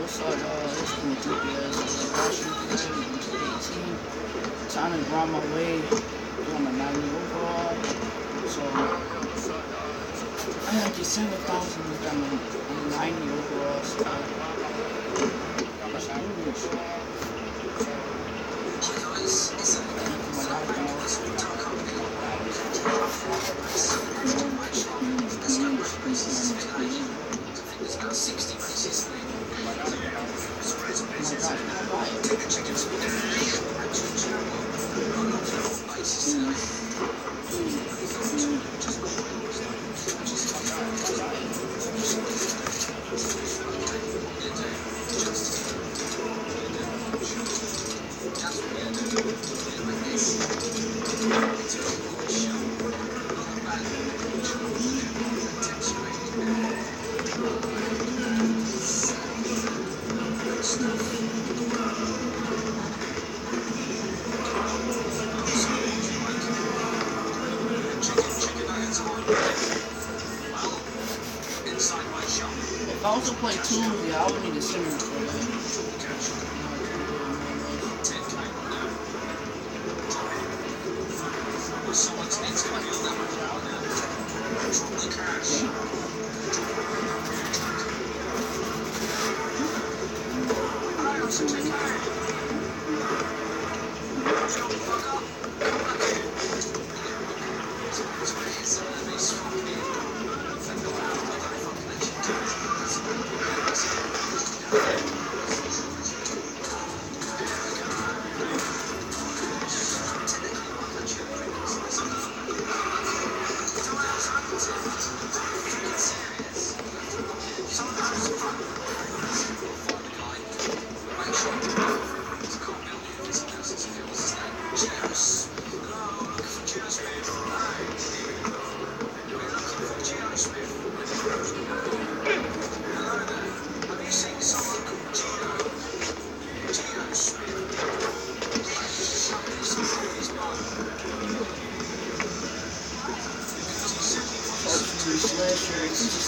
what's up, it's CoolTPS. Last year, 2018, trying to grind my way on a 90 overall. So, I had to 7,000 on a 90 overall. So, let's do this. It's got 60 races. If I was to play Tuesday, I would need a simmer for that. Someone's head's going to be on that much out now. Drop the cash.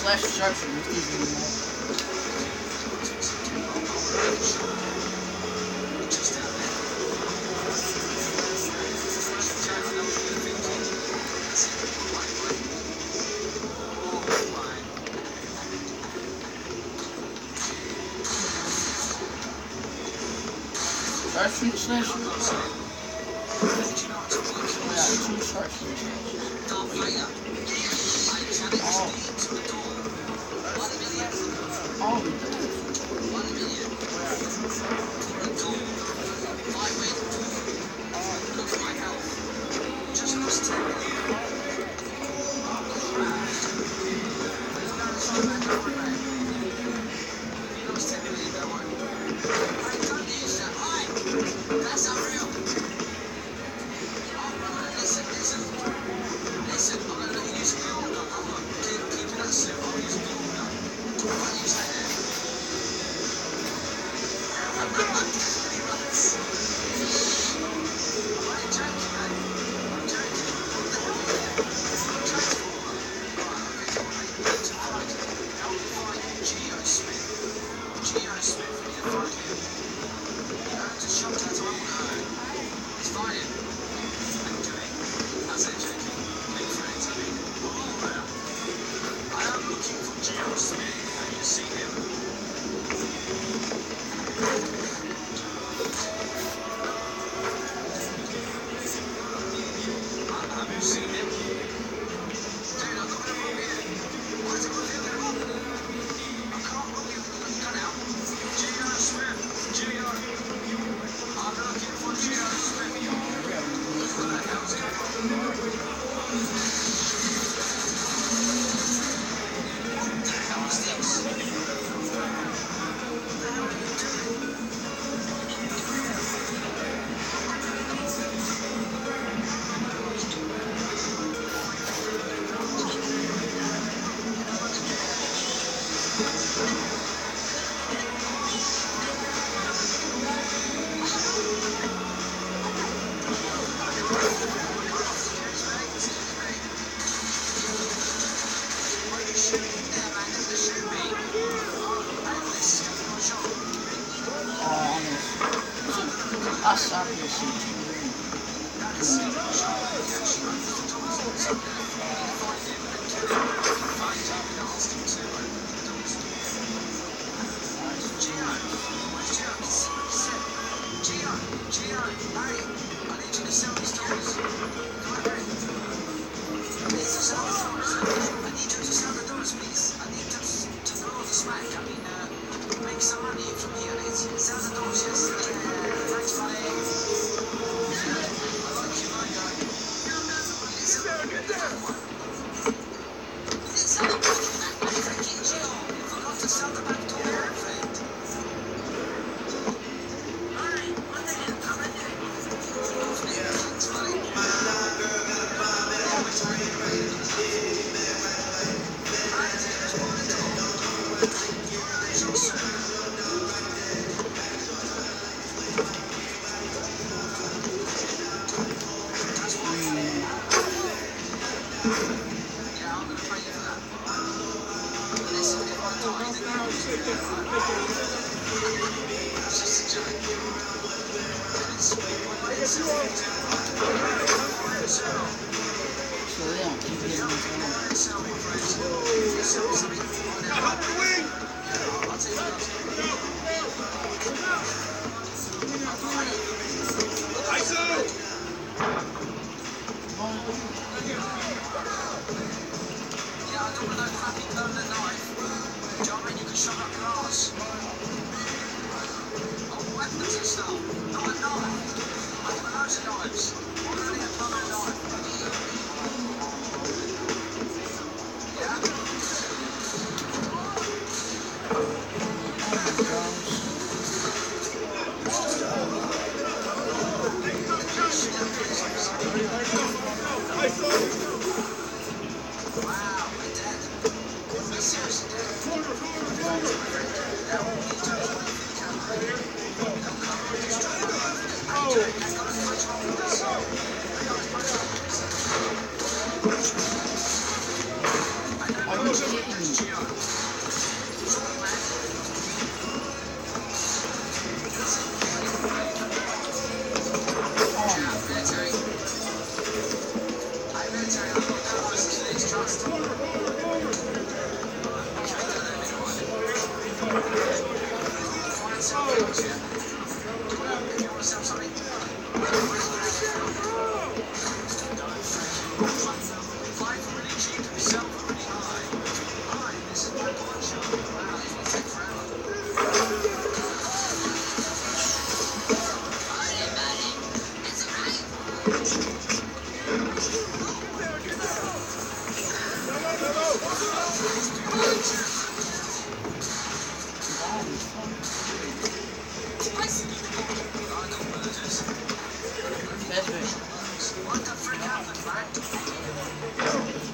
Slash sharpshooter, it's easy to know. Sharpshooter slash yeah, 2 sharpshooter Oh, Look at my health. Just lost 10 million. That's unreal. Listen, I'm going to let you use the order. Hold on. Keep it that slip. I'll use the order. Right, you stay there. I'm only joking, mate. I'm joking. What the hell are you? Transformer. Right, okay, how do you find Geo Smith? Geo Smith, we need to find him. Just shove that I want to know. It's fine. I'm doing. That's it, joking. Big friends, I mean. I am looking for Geo Smith. Have you seen him? Have you seen him? Dude, I'm not going to roll here. Why is it going to be a little? I can't roll you. Cut out. Geo Smith. I shot this shit. Make some money from here, mate. Sell the doors, yes. Thanks, buddy. I like you, my guy. It's a good one. It's a freaking Gio. You forgot to sell the back door, friend. Alright, what the hell? Come in there. Thanks, buddy.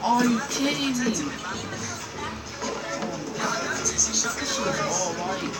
Are you kidding me? This is all right.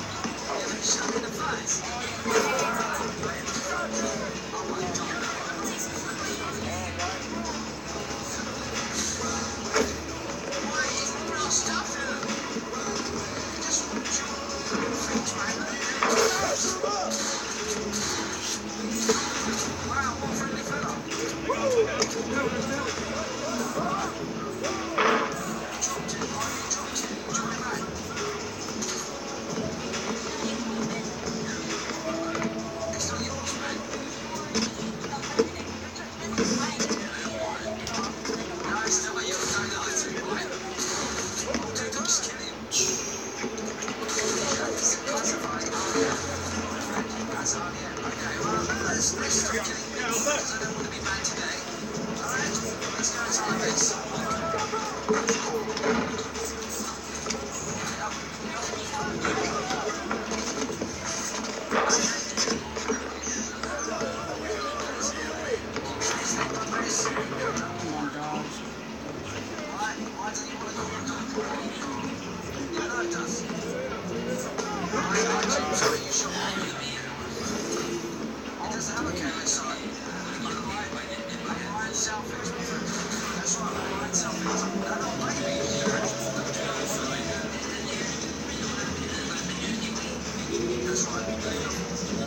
That's right.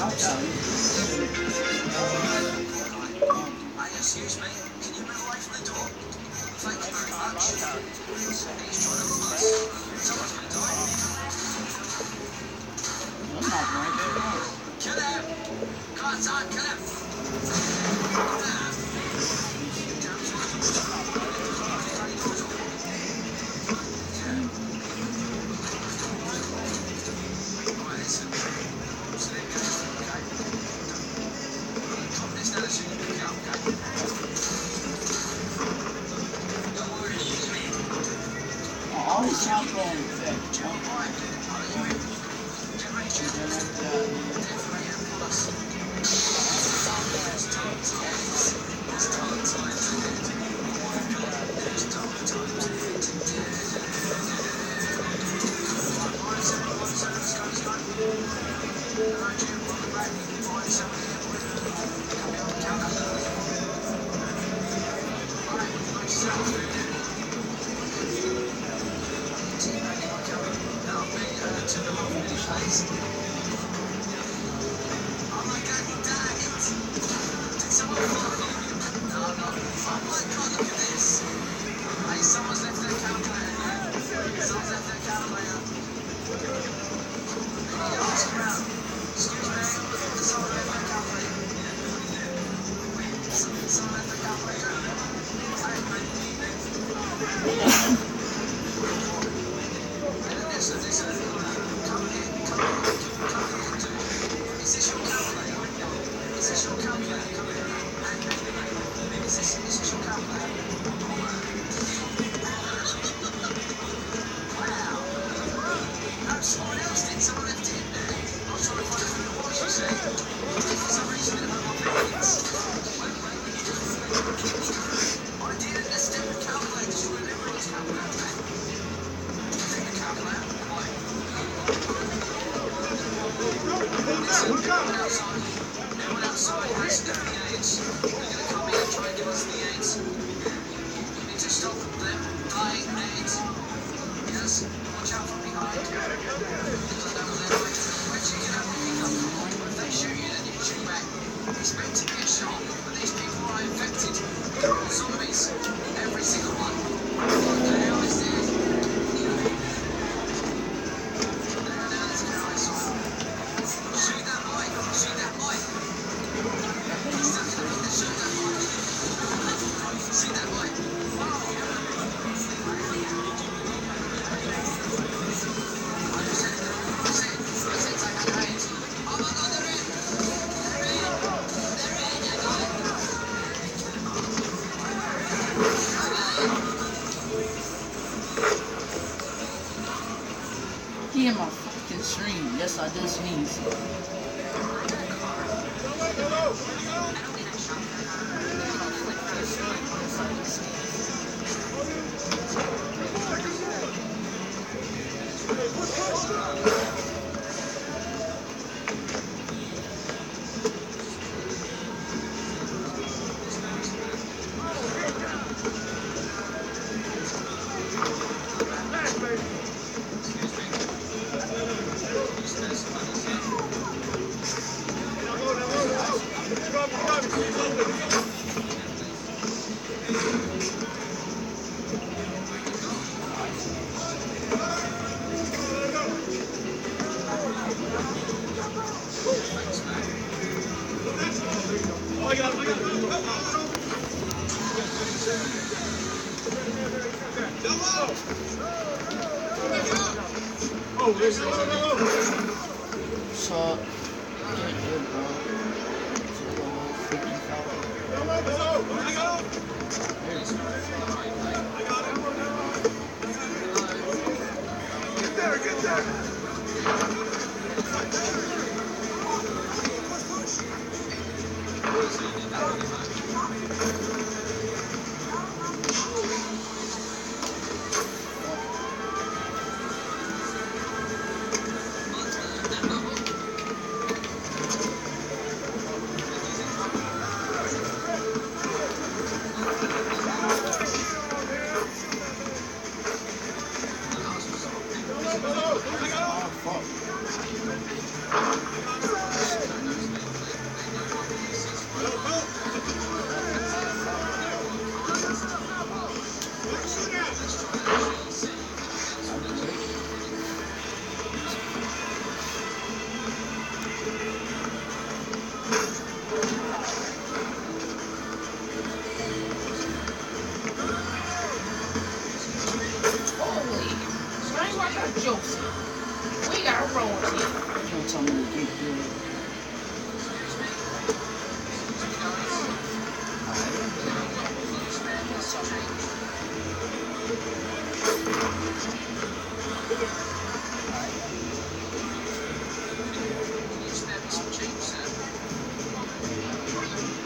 I'll tell you. Hey, excuse me, can you move away from the door? Thank you very much. He's trying to rob us. Someone's going to die. I'm not right there. Kill him! Come on, son, kill him! All these sounds going in effect. Someone's left their calculator. Someone's left their calculator. Ask around. Excuse me. Someone left their calculator. Someone left their calculator. Listen. Come here. Is this your calculator? Is this your calculator? Come here. Is this your calculator? Someone else did. Someone left it in there. I was trying to find out who it was, you see. For some reason, it went on my pants. I didn't. Let's do the calculator. Just remember everyone's calculator, man. Take the calculator. Right. Listen, everyone outside has the AIDS. They're going to come in and try and give us the AIDS. We need to stop them dying AIDS. Yes? Watch out from behind. Because I know where they're going. Where do you get out of the pickup? If they shoot you, then you can shoot back. Expect to get shot, but these people are infected. They're all zombies. Every single one. What the hell is this? Let's get outside. Shoot that boy. Shoot that boy. He's stuck in the middle. Shoot that boy. See that boy. He in my fucking stream. Yes, I did sneeze. So, get good, bro. Get there! got Joseph. We got Rosie. Don't tell me to keep doing it.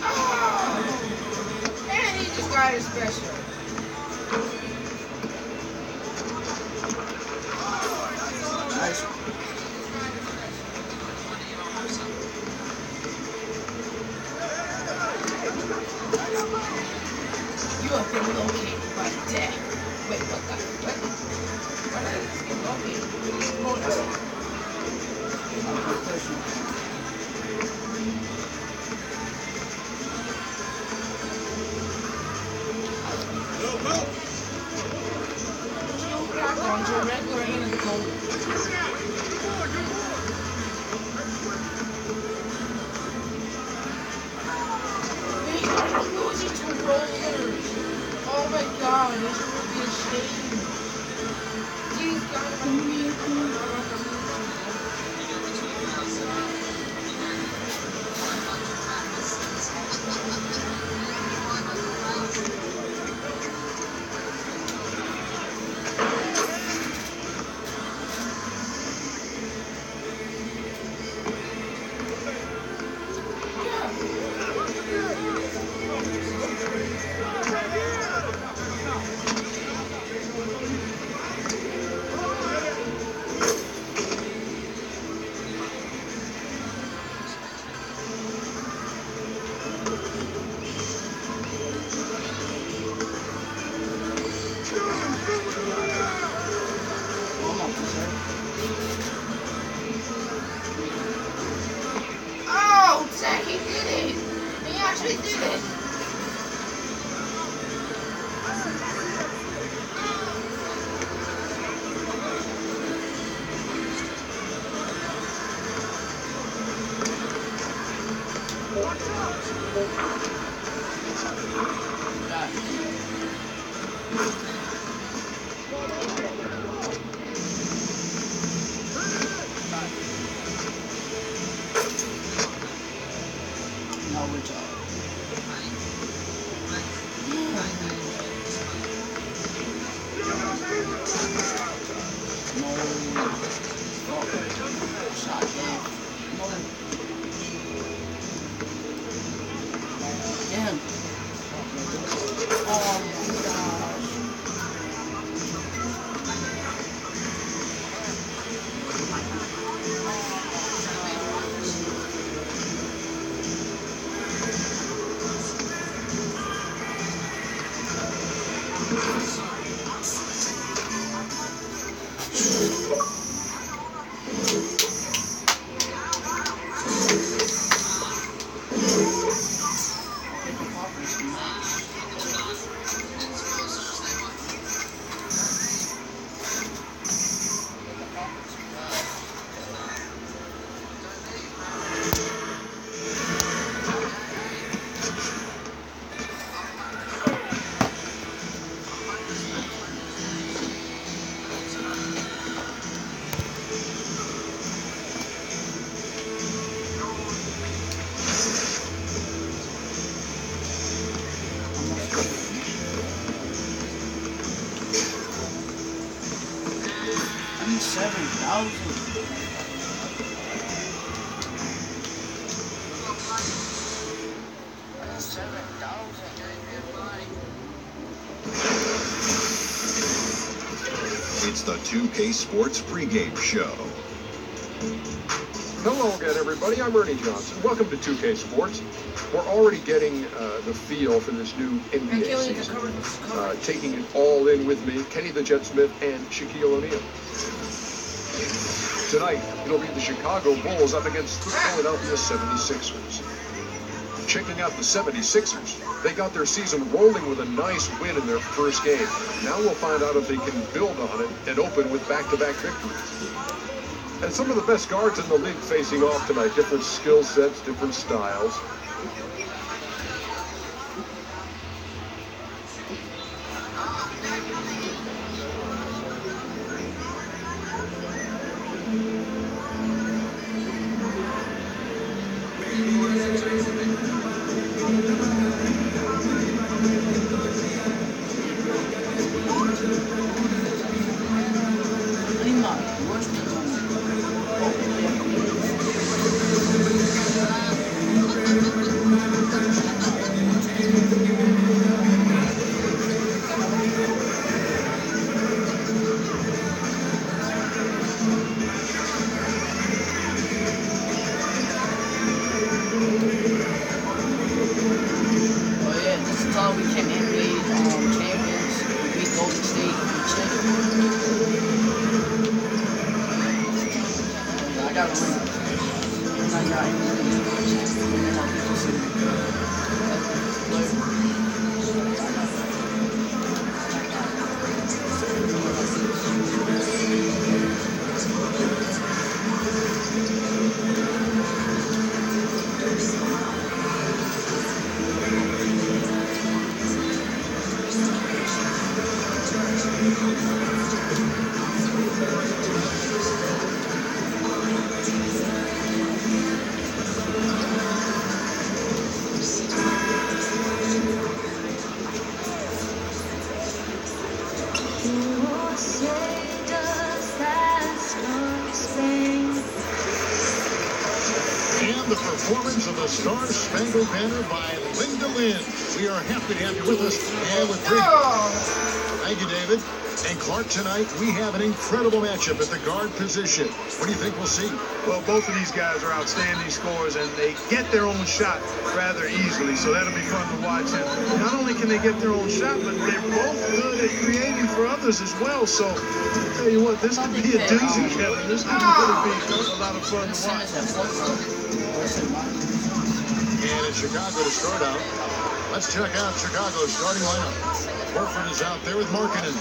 Oh, and he just got his special. Nice. You have been located by death. Wait, what the? What? What is it? Located? Back on to a regular end of the goal. We are losing to rollers. Oh my god, this would be a shame. These guys are oh, Zach, he did it! He actually did it! Now we're talking. Damn. Oh my gosh. It's the 2K Sports pregame show. Hello again, everybody. I'm Ernie Johnson. Welcome to 2K Sports. We're already getting the feel for this new NBA season. Taking it all in with me, Kenny the Jet Smith and Shaquille O'Neal. Tonight, it'll be the Chicago Bulls up against the Philadelphia 76ers. Checking out the 76ers, they got their season rolling with a nice win in their first game. Now we'll find out if they can build on it and open with back-to-back victories. And some of the best guards in the league facing off tonight. Different skill sets, different styles. And the performance of the Star Spangled Banner by Linda Lynn. We are happy to have you with us. And with great... Thank you, David. And Clark, tonight we have an incredible matchup at the guard position. What do you think we'll see? Well, both of these guys are outstanding scorers, and they get their own shot rather easily, so that'll be fun to watch. And not only can they get their own shot, but they're both good at creating for others as well. So, I'll tell you what, this could be a doozy, Kevin. This could really be a lot of fun to watch. And it's Chicago to start out. Let's check out Chicago's starting lineup. Horford is out there with Markkanen.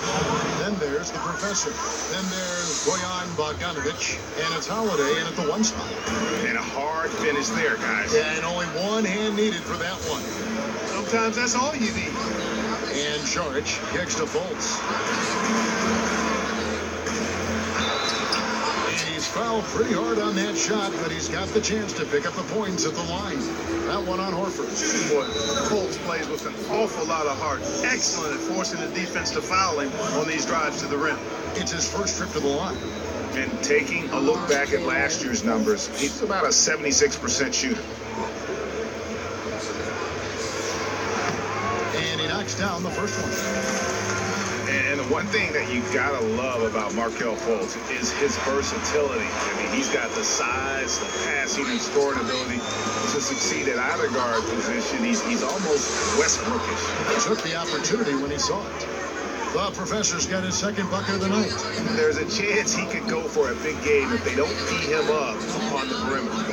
Then there's the Professor. Then there's Bojan Bogdanovic. And it's Holiday in at the 1 spot. And a hard finish there, guys. And only one hand needed for that one. Sometimes that's all you need. And Saric kicks to Fultz. And he's fouled pretty hard on that shot, but he's got the chance to pick up the points at the line. That one on Horford. Boy, Fultz plays with an awful lot of heart. Excellent at forcing the defense to foul him on these drives to the rim. It's his first trip to the line. And taking a look back at last year's numbers, he's about a 76% shooter. And he knocks down the first one. And the one thing that you gotta love about Markelle Fultz is his versatility. I mean, he's got the size, the passing, and scoring ability to succeed at either guard position. He's almost Westbrookish. He took the opportunity when he saw it. The Professor's got his second bucket of the night. There's a chance he could go for a big game if they don't tee him up on the perimeter.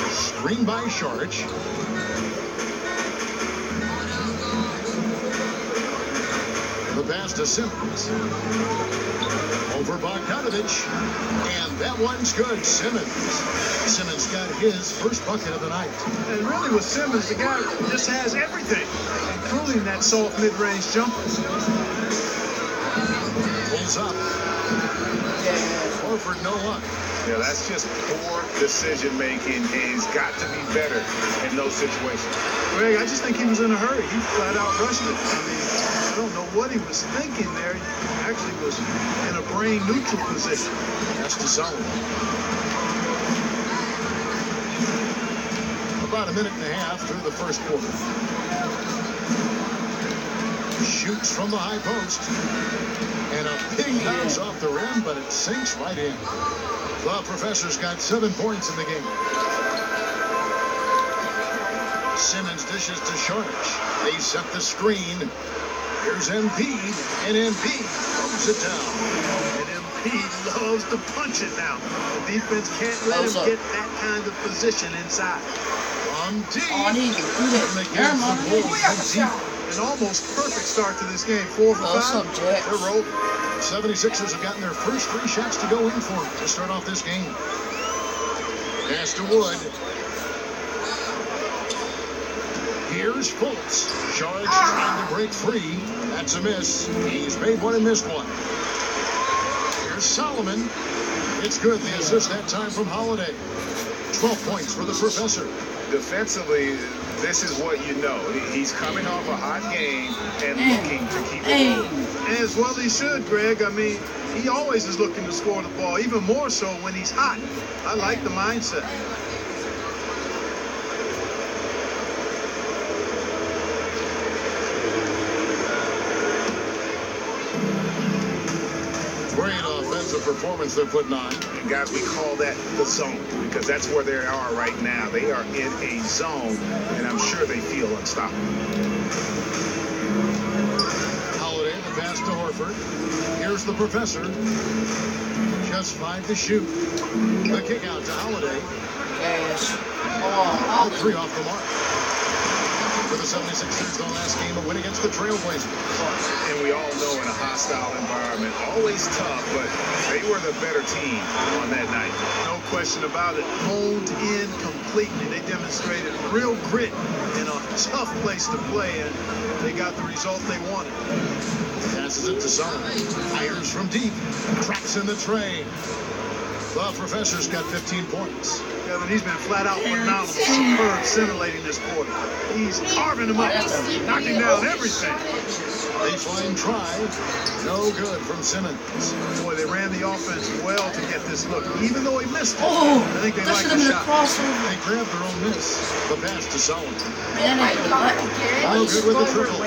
Screen by Saric. The pass to Simmons. Over Bogdanovic. And that one's good. Simmons. Simmons got his first bucket of the night. And really with Simmons, the guy just has everything, including that soft mid-range jumper. Pulls up. Horford, no luck. Yeah, that's just poor decision-making, and he's got to be better in those situations. Greg, I just think he was in a hurry. He flat out rushed it. I mean, I don't know what he was thinking there. He actually was in a brain-neutral position. That's to Sullivan. About a minute and a half through the first quarter. Shoots from the high post. And a big bounce off the rim, but it sinks right in. The Professor's got 7 points in the game. Simmons dishes to Saric. They set the screen. Here's Embiid, and Embiid throws it down. And Embiid loves to punch it now. The defense can't let him get that kind of position inside. On deep. Oh, I need to do that. An almost perfect start to this game. 4 for 5. What's up, Jack? They're rolling. 76ers have gotten their first 3 shots to go in for them to start off this game. Pass to Wood. Here's Fultz. Saric trying to break free. That's a miss. He's made one and missed one. Here's Solomon. It's good. The assist that time from Holiday. 12 points for the Professor. Defensively, this is what you know. He's coming off a hot game and looking to keep it moving. As well he should, Greg. I mean, He always is looking to score the ball, even more so when he's hot. I like the mindset. Great offensive performance they're putting on. And guys, we call that the zone because that's where they are right now. They are in a zone, and I'm sure they feel unstoppable. Holiday, the pass to Horford. Here's the professor. Just 5 to shoot. The kick out to Holiday. Yes. All 3 off the mark. For the 76ers, the last game, a win against the Trailblazers. And we all know in a hostile environment, always tough, but they were the better team on that night. No question about it. Honed in completely. They demonstrated real grit in a tough place to play, and they got the result they wanted. Passes it to Son. Fires from deep. Cracks in the tray. The professor's got 15 points. Kevin, he's been flat out phenomenal. Superb simulating this quarter. He's carving them up, knocking down everything. Baseline try. No good from Simmons. Boy, they ran the offense well to get this look. Even though he missed it, Oh, I think they that like should have the been a shot. crossover. They grabbed their own miss. The pass to Sullivan. Man, they go left. No good with the triple.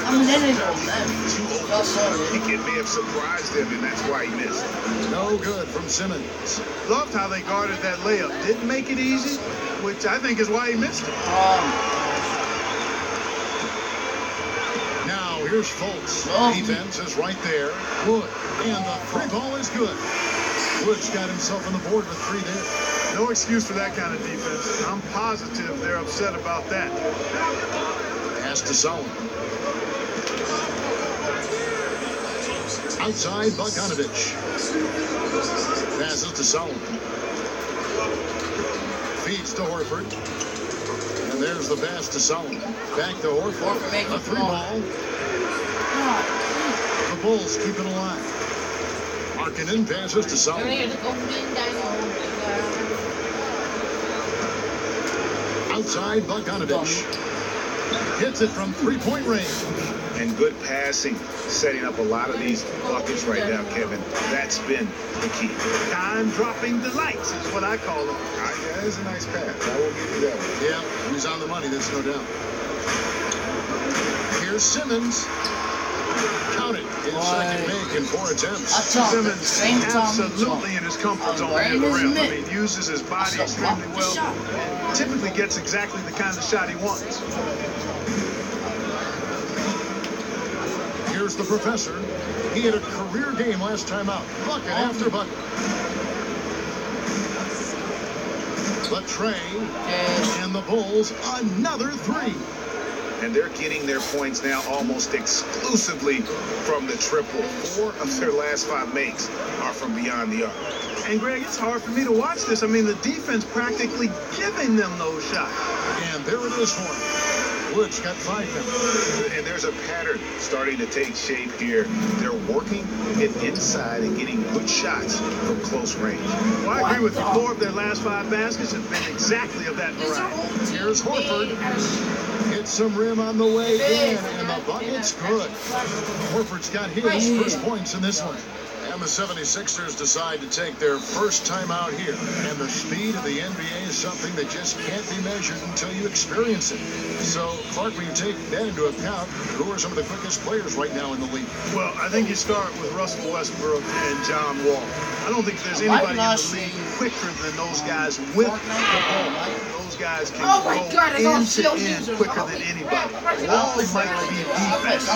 I mean, then they go left. Too open. He may have surprised him, and that's why he missed. No good from Simmons. Loved how they guarded that layup. Didn't make it easy, which I think is why he missed it. Now here's Fultz. Oh. Defense is right there. Wood. And the 3 ball is good. Wood's got himself on the board with 3 there. No excuse for that kind of defense. I'm positive they're upset about that. Pass to Sullivan. Outside, Bogdanovich. Passes to Sullivan. Feeds to Horford. And there's the pass to Sullivan. Back to Horford. A 3 ball. The Bulls keep it alive. Markkanen passes to Sullivan. Outside, Bogdanovich. Hits it from 3-point range. And good passing, setting up a lot of these buckets right now, Kevin. That's been the key. Time-dropping delights is what I call them. Yeah, it's a nice pass. I will give you that one. Yeah, he's on the money, there's no doubt. Here's Simmons. Count it. His second make in 4 attempts. Simmons absolutely in his comfort zone near the rim. I mean, uses his body extremely well and typically gets exactly the kind of shot he wants. Here's the professor. He had a career game last time out. Bucket after bucket. The tray. And the Bulls, another 3. And they're getting their points now almost exclusively from the triple. 4 of their last 5 makes are from beyond the arc. And Greg, it's hard for me to watch this. I mean, the defense practically giving them those shots. And there it is for him. Wood's got 5 now. And there's a pattern starting to take shape here. They're working it inside and getting good shots from close range. Well, I agree with you. 4 of their last 5 baskets have been exactly of that variety. Here's Horford. Hits some rim on the way in, and the bucket's good. Horford's got his first points in this one. And the 76ers decide to take their first time out here. And the speed of the NBA is something that just can't be measured until you experience it. So, Clark, when you take that into account, who are some of the quickest players right now in the league? Well, I think you start with Russell Westbrook and John Wall. I don't think there's anybody in the league quicker than those guys with the ball. Those guys can go end to end quicker than anybody. Wall might be defense.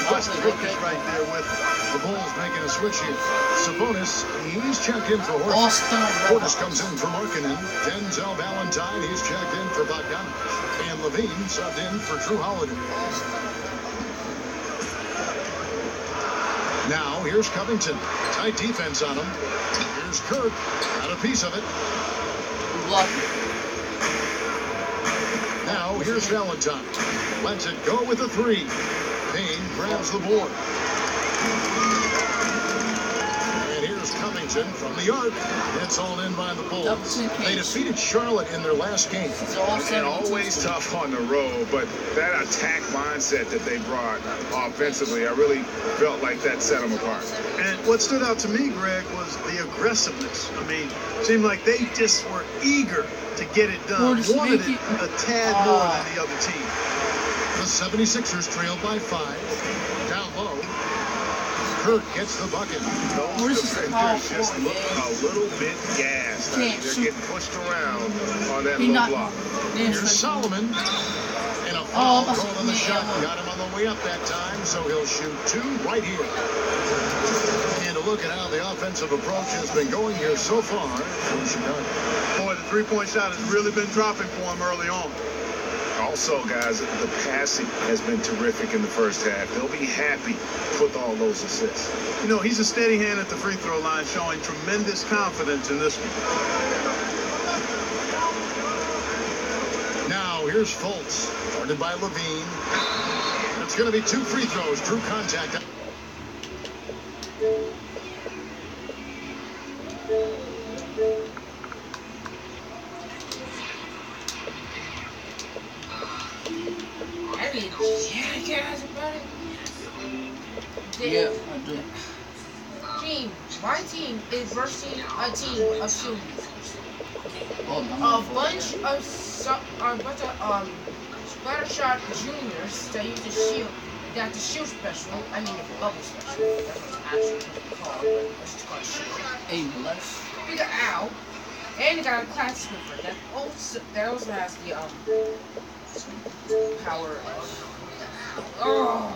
Westbrook is right there with him. The Bulls making a switch here. Sabonis, he's checked in for Horford. Portis comes in for Markkanen. Denzel Valentine, he's checked in for Bogdanovich. And Levine subbed in for Drew Holiday. Now, here's Covington. Tight defense on him. Here's Kirk. Got a piece of it. Now, here's Valentine. Lets it go with a 3. Payne grabs the board. And here's Covington. Richardson from the arc. It's all in by the Bulls. They defeated Charlotte in their last game. And always tough on the road, but that attack mindset that they brought offensively, I really felt like that set them apart. And what stood out to me, Greg, was the aggressiveness. I mean, it seemed like they just were eager to get it done, wanted it a tad more than the other team. The 76ers trailed by 5. Down low, Kirk gets the bucket. Those defenders just look a little bit gassed. They're getting pushed around on that low block. Here's Solomon. And a foul call on the shot. Got him on the way up that time, so he'll shoot 2 right here. And a look at how the offensive approach has been going here so far from Chicago. Boy, the three-point shot has really been dropping for him early on. Also, guys, the passing has been terrific in the first half. They'll be happy with all those assists. You know, he's a steady hand at the free throw line, showing tremendous confidence in this one. Now, here's Fultz, guarded by Levine. And it's going to be 2 free throws. Drew contact. Yeah, I do. My team is versus a team of shooters. Oh, A bunch of splatter shot juniors that use the shield, got the shield special. I mean the bubble special. That's what it's actually called, but it's just called shield. A bless. We got Al, and you got a class swiffer that also has the power of. Oh.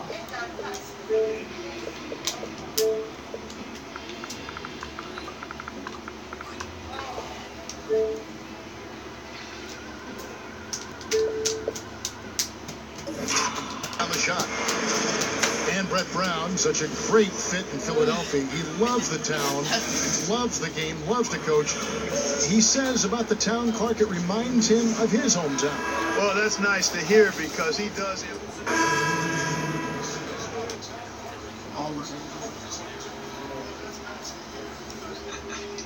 On the shot. And Brett Brown, such a great fit in Philadelphia. He loves the town, loves the game, loves the coach. He says about the town, Clark, it reminds him of his hometown. Well, that's nice to hear because he does it.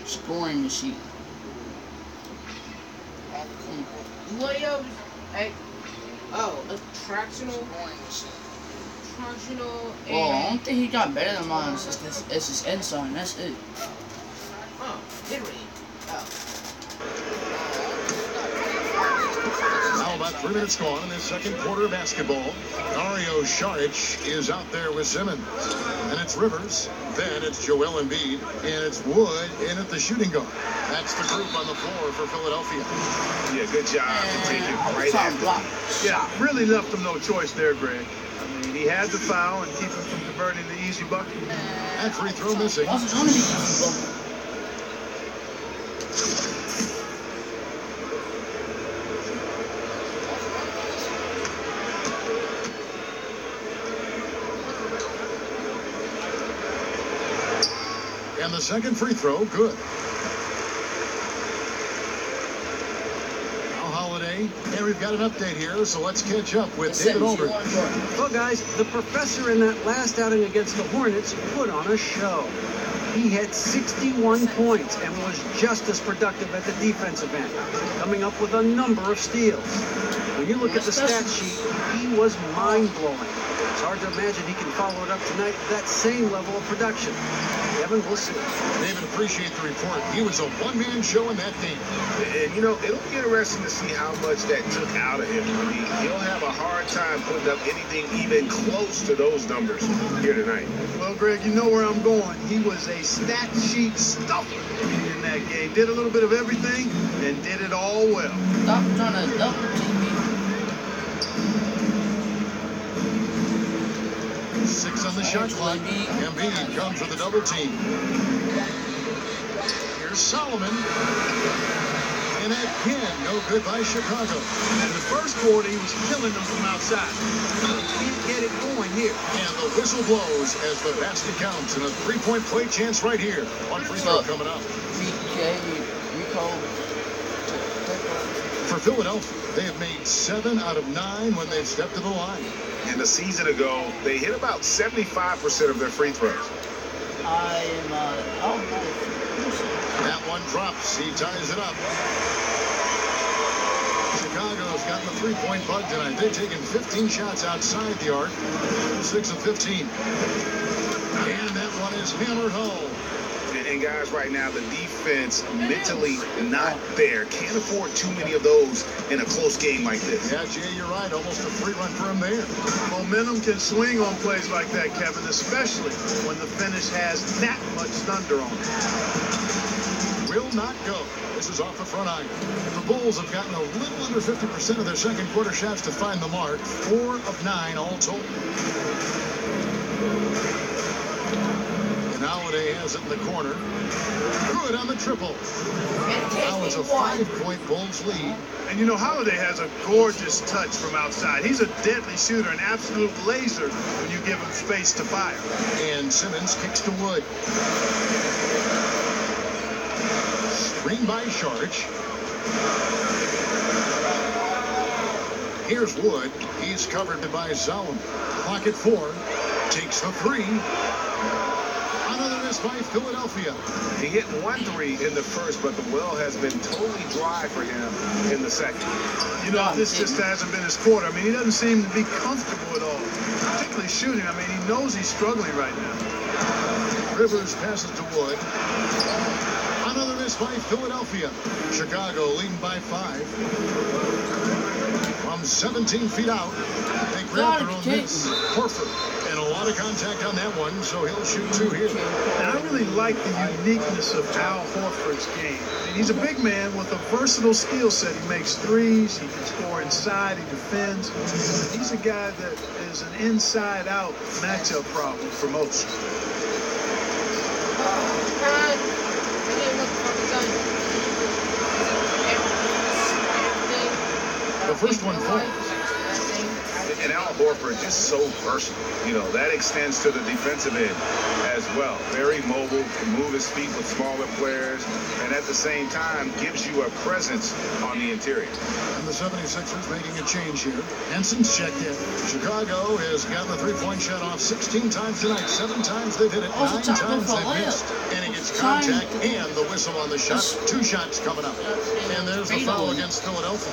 Scoring machine. Williams, attractional, and... Well, I don't think he got better than mine. It's his intsa, and that's it. Oh, literally. Now about 3 minutes gone in this second quarter of basketball. Dario Saric is out there with Simmons. And it's Rivers. Then it's Joel Embiid. And it's Wood in at the shooting guard. That's the group on the floor for Philadelphia. Yeah, good job to take it right after. Yeah, really left him no choice there, Greg. I mean, he had the foul and keep him from converting the easy bucket. That free throw missing. And the second free throw, good. Now Holiday, and we've got an update here, so let's catch up with David Aldridge. Well, guys, the professor in that last outing against the Hornets put on a show. He had 61 points and was just as productive at the defensive end, coming up with a number of steals. When you look at the stat sheet, he was mind-blowing. It's hard to imagine he can follow it up tonight with that same level of production. Kevin, we'll see. David, appreciate the report. He was a one-man show in that game. And, you know, it'll be interesting to see how much that took out of him. I mean, he'll have a hard time putting up anything even close to those numbers here tonight. Well, Greg, you know where I'm going. He was a stat sheet stuffer in that game. Did a little bit of everything and did it all well. Stop trying to double team me. 6 on the shot clock. Embiid comes with a double team. Here's Solomon. And again, no good by Chicago. In the first quarter, he was killing them from outside. He can't get it going here. And the whistle blows as the basket counts. And a three-point play chance right here. One free throw coming up. For Philadelphia, they have made 7 out of 9 when they've stepped to the line. And a season ago, they hit about 75% of their free throws. I don't know. one drops. He ties it up. Chicago's gotten the three-point bug tonight. They've taken 15 shots outside the arc. 6 of 15. And that one is hammered home. And guys, right now, the defense mentally not there. Can't afford too many of those in a close game like this. Yeah, Jay, you're right. Almost a free run for him there. Momentum can swing on plays like that, Kevin, especially when the finish has that much thunder on it. Will not go. This is off the front iron. The Bulls have gotten a little under 50% of their second quarter shots to find the mark. 4 of 9 all told. And Holiday has it in the corner. Good on the triple. Now it's a 5-point Bulls lead. And you know, Holiday has a gorgeous touch from outside. He's a deadly shooter, an absolute laser when you give him space to fire. And Simmons kicks to Wood. Screen by Sharch. Here's Wood. He's covered by Solomon. Clock at 4. Takes the 3. Another miss by Philadelphia. He hit 1 3 in the first, but the well has been totally dry for him in the second. You know, this just hasn't been his quarter. I mean, he doesn't seem to be comfortable at all, particularly shooting. I mean, he knows he's struggling right now. Rivers passes to Wood. Another miss by Philadelphia. Chicago leading by 5. From 17 feet out, they grab their own miss. Horford, and a lot of contact on that one, so he'll shoot 2 here. And I really like the uniqueness of Al Horford's game. I mean, he's a big man with a versatile skill set. He makes threes, he can score inside, he defends. He's a guy that is an inside-out matchup problem for most. The first one falls. And Al Horford just so versatile. You know, that extends to the defensive end as well. Very mobile, can move his feet with smaller players, and at the same time gives you a presence on the interior. And the 76ers making a change here. Henson's checked in. Chicago has gotten the three-point shot off 16 times tonight. 7 times they've hit it, 9 times they've missed. And he gets contact and the whistle on the shot. 2 shots coming up. And there's the foul against Philadelphia.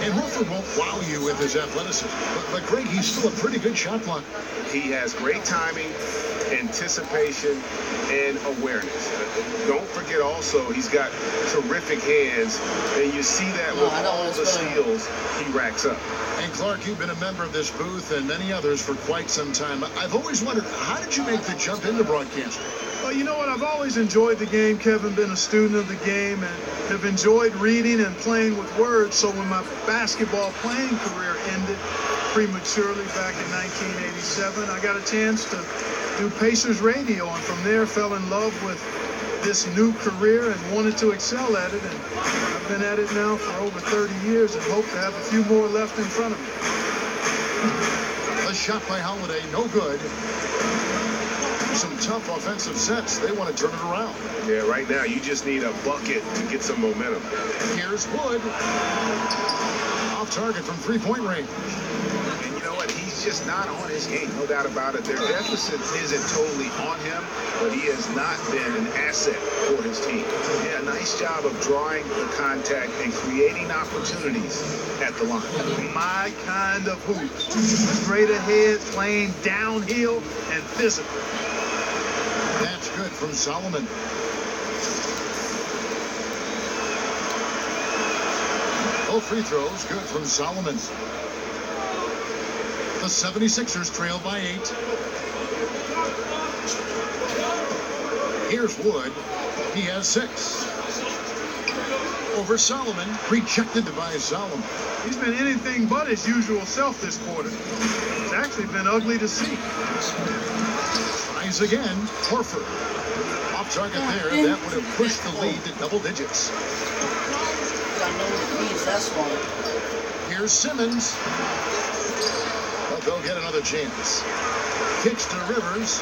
And Horford won't wow you with his athleticism. But Greg, he's still a pretty good shot blocker. He has great timing, anticipation, and awareness. Don't forget also, he's got terrific hands, and you see that with all the steals he racks up. And Clark, you've been a member of this booth and many others for quite some time. I've always wondered, how did you make the jump into broadcasting? Well, you know what? I've always enjoyed the game, Kevin, been a student of the game, and have enjoyed reading and playing with words. So when my basketball playing career ended prematurely back in 1987, I got a chance to do Pacers radio, and from there fell in love with this new career and wanted to excel at it. And I've been at it now for over 30 years and hope to have a few more left in front of me. A shot by Holiday, no good. Some tough offensive sets. They want to turn it around. Yeah, right now you just need a bucket to get some momentum. Here's Wood. Off target from three-point range. And you know what? He's just not on his game, no doubt about it. Their deficit isn't totally on him, but he has not been an asset for his team. Yeah, nice job of drawing the contact and creating opportunities at the line. My kind of hoops. Straight ahead, playing downhill, and physical. That's good from Solomon. Both free throws good from Solomon. The 76ers trail by 8. Here's Wood. He has 6. Over Solomon. Rejected by Solomon. He's been anything but his usual self this quarter. It's actually been ugly to see. Tries again. Horford. Off target there. That would have pushed the lead to double digits. Here's Simmons. But they'll get another chance. Kicks to Rivers.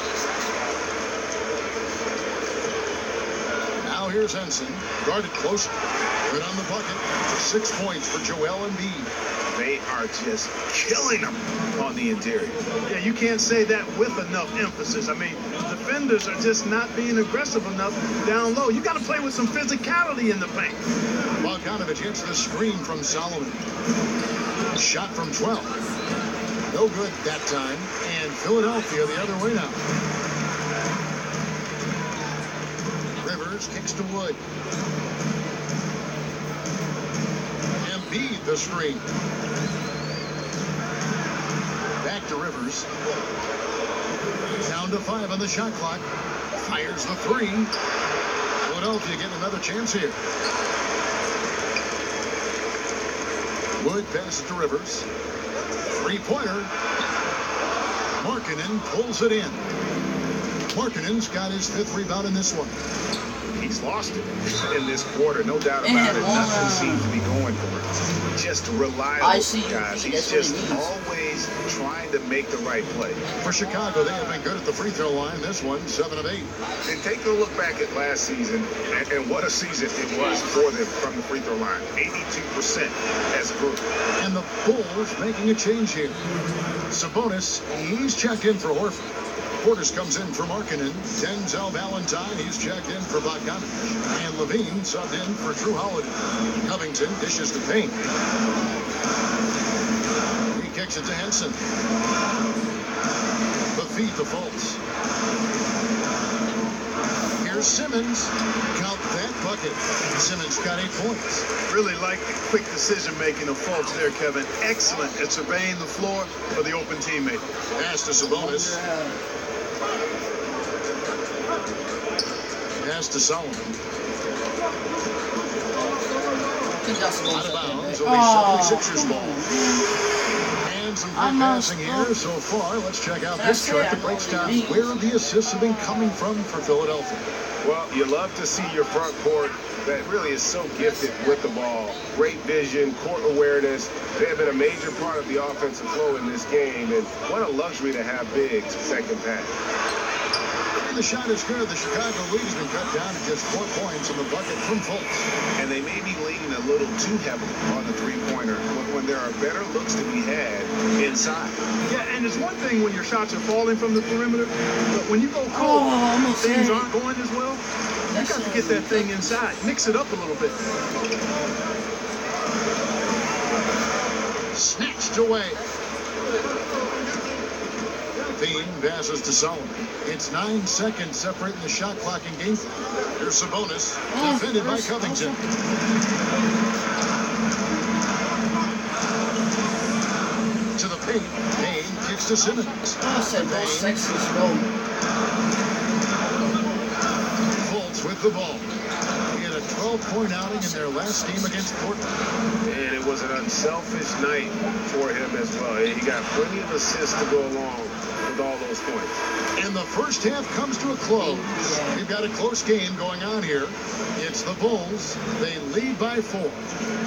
Now here's Henson. Guarded close. Good on the bucket. 6 points for Joel Embiid. They are just killing them on the interior. Yeah, you can't say that with enough emphasis. I mean, the defenders are just not being aggressive enough down low. You got to play with some physicality in the paint. Bogdanovich hits the screen from Solomon. Shot from 12. No good that time. And Philadelphia the other way now. Rivers kicks to Wood. Embiid the screen. Back to Rivers. Down to 5 on the shot clock. Fires the 3. Philadelphia getting another chance here. Wood passes to Rivers. Three-pointer. Markkanen pulls it in. Markkanen's got his 5th rebound in this one. He's lost it in this quarter, no doubt about it. Nothing seems to be going for him. Just reliable guys. He's just always trying to make the right play. For Chicago, they have been good at the free throw line. This one, 7 of 8. And take a look back at last season, and what a season it was for them from the free throw line. 82% as a group. And the Bulls making a change here. Sabonis, he's checked in for Horford. Portis comes in for Markkanen. Denzel Valentine, he's checked in for Bogdanovich. And Levine subbed in for Drew Holiday. Covington dishes to Payne. He kicks it to Henson. The feed to Fultz. Here's Simmons. Count that bucket. Simmons got 8 points. Really like the quick decision-making of Fultz there, Kevin. Excellent at surveying the floor for the open teammate. Pass to Sabonis. Pass to Solomon. Out of bounds. It'll be 76ers ball. And some great passing here so far. Let's check out this chart that breaks down where the assists have been coming from for Philadelphia. Well, you love to see your front court that really is so gifted with the ball. Great vision, court awareness. They have been a major part of the offensive flow in this game, and what a luxury to have bigs second pass. And the shot is good. The Chicago lead has been cut down to just 4 points in the bucket from Fultz. And they may be leaning a little too heavily on the three-pointer when there are better looks to be had inside. Yeah, and it's one thing when your shots are falling from the perimeter, but when you go cold, things aren't going as well. You got to get that thing inside. Mix it up a little bit. Snatched away. Bean passes to Solomon. It's 9 seconds separating the shot clock and game clock. Here's Sabonis, defended by Covington. To the paint. Payne kicks to Simmons. Fultz with the ball. He had a 12-point outing in their last game against Portland. And it was an unselfish night for him as well. He got plenty of assists to go along with all those points. And the first half comes to a close. We've got a close game going on here. It's the Bulls. They lead by 4.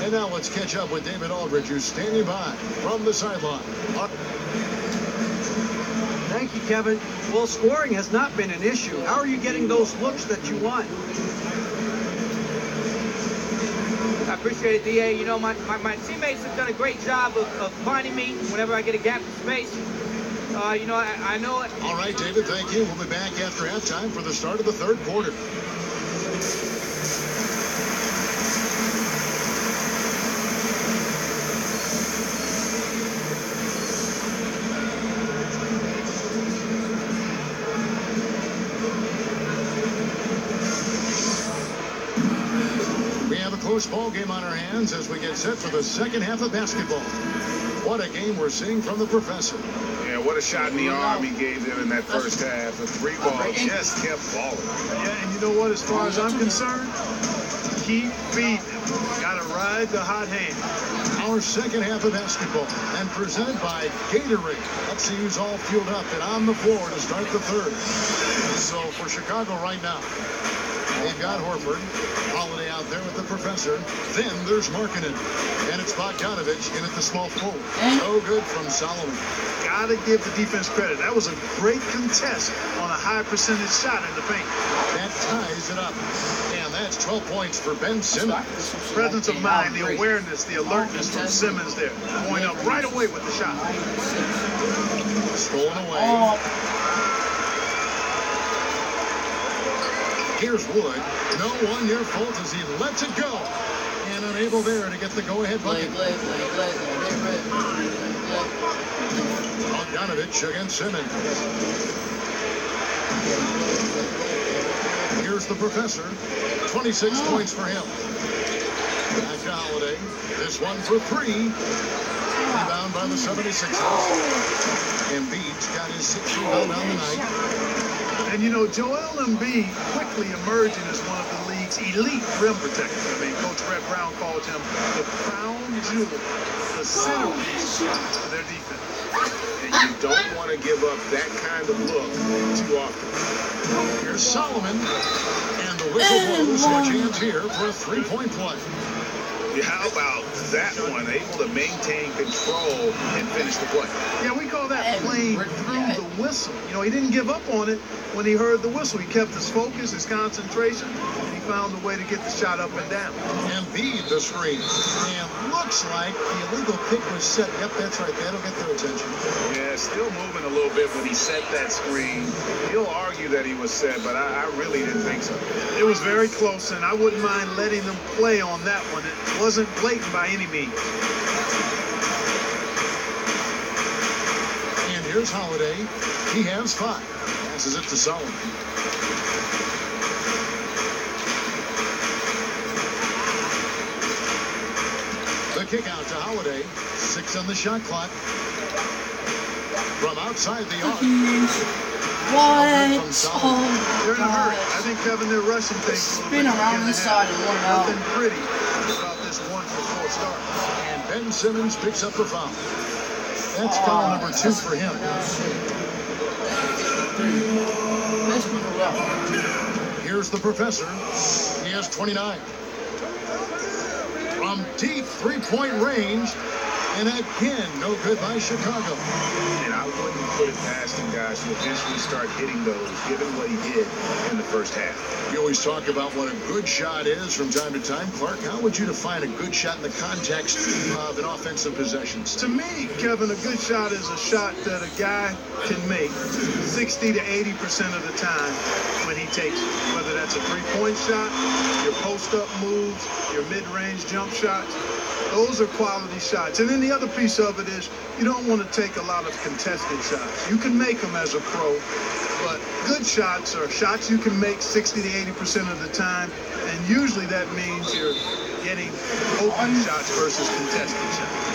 And now let's catch up with David Aldridge, who's standing by from the sideline. Thank you, Kevin. Well, scoring has not been an issue. How are you getting those looks that you want? I appreciate it, DA. You know, my teammates have done a great job of finding me whenever I get a gap in space. You know, I know it. All right, David, thank you. We'll be back after halftime for the start of the third quarter. Close ball game on our hands as we get set for the second half of basketball. What a game we're seeing from the professor. Yeah, what a shot in the arm he gave them in that first half. The 3-ball just kept falling. Yeah, and you know what, as far as I'm concerned, keep feeding him. Got to ride the hot hand. Our second half of basketball, and presented by Gatorade. Let's see who's all fueled up and on the floor to start the third. So for Chicago right now, they've got Horford, Holiday out there with the professor. Then there's Markkanen, and it's Bogdanovich in at the small forward. So good from Solomon. Got to give the defense credit. That was a great contest on a high percentage shot in the paint. That ties it up. And that's 12 points for Ben Simmons. Presence of mind, the awareness, the alertness from Simmons there. Going up right away with the shot. Stolen away. Here's Wood. No one near fault as he lets it go. And unable there to get the go-ahead bucket. Bogdanovich against Simmons. Here's the professor. 26 points for him. Back to Holiday. This one for 3. Rebound by the 76ers. Embiid's got his 6th rebound on the night. And you know, Joel Embiid quickly emerging as one of the league's elite rim protectors. I mean, Coach Brett Brown called him the crown jewel, the centerpiece of their defense. And you don't want to give up that kind of look too often. Here's Solomon. And the whistle blows for Jams here for a 3-point play. Yeah, how about that one? Able to maintain control and finish the play. Yeah, we call that playing through the whistle. You know, he didn't give up on it when he heard the whistle. He kept his focus, his concentration, and he found a way to get the shot up and down. Embiid the screen. And looks like the illegal pick was set. Yep, that's right. That'll get their attention. Yeah, still moving a little bit when he set that screen. He'll argue that he was set, but I really didn't think so. It was very close, and I wouldn't mind letting them play on that one. It wasn't blatant by any means. And here's Holiday. He has 5. Passes it to Solomon. The kick out to Holiday. 6 on the shot clock. From outside the arc. What? They're in a hurry. I think, Kevin, they're rushing things. Spin around the side and 1 out. Nothing pretty about this 1-for-4 start. And Ben Simmons picks up the foul. That's foul number 2 for him. Here's the professor. He has 29. From deep 3-point range. And again, no good by Chicago. And I wouldn't put it past him, guys, to eventually start hitting those, given what he did in the first half. You always talk about what a good shot is from time to time. Clark, how would you define a good shot in the context of an offensive possessions? To me, Kevin, a good shot is a shot that a guy can make 60 to 80% of the time when he takes it. Whether that's a 3-point shot, your post-up moves, your mid-range jump shots. Those are quality shots. And then the other piece of it is you don't want to take a lot of contested shots. You can make them as a pro, but good shots are shots you can make 60 to 80% of the time. And usually that means you're getting open shots versus contested shots.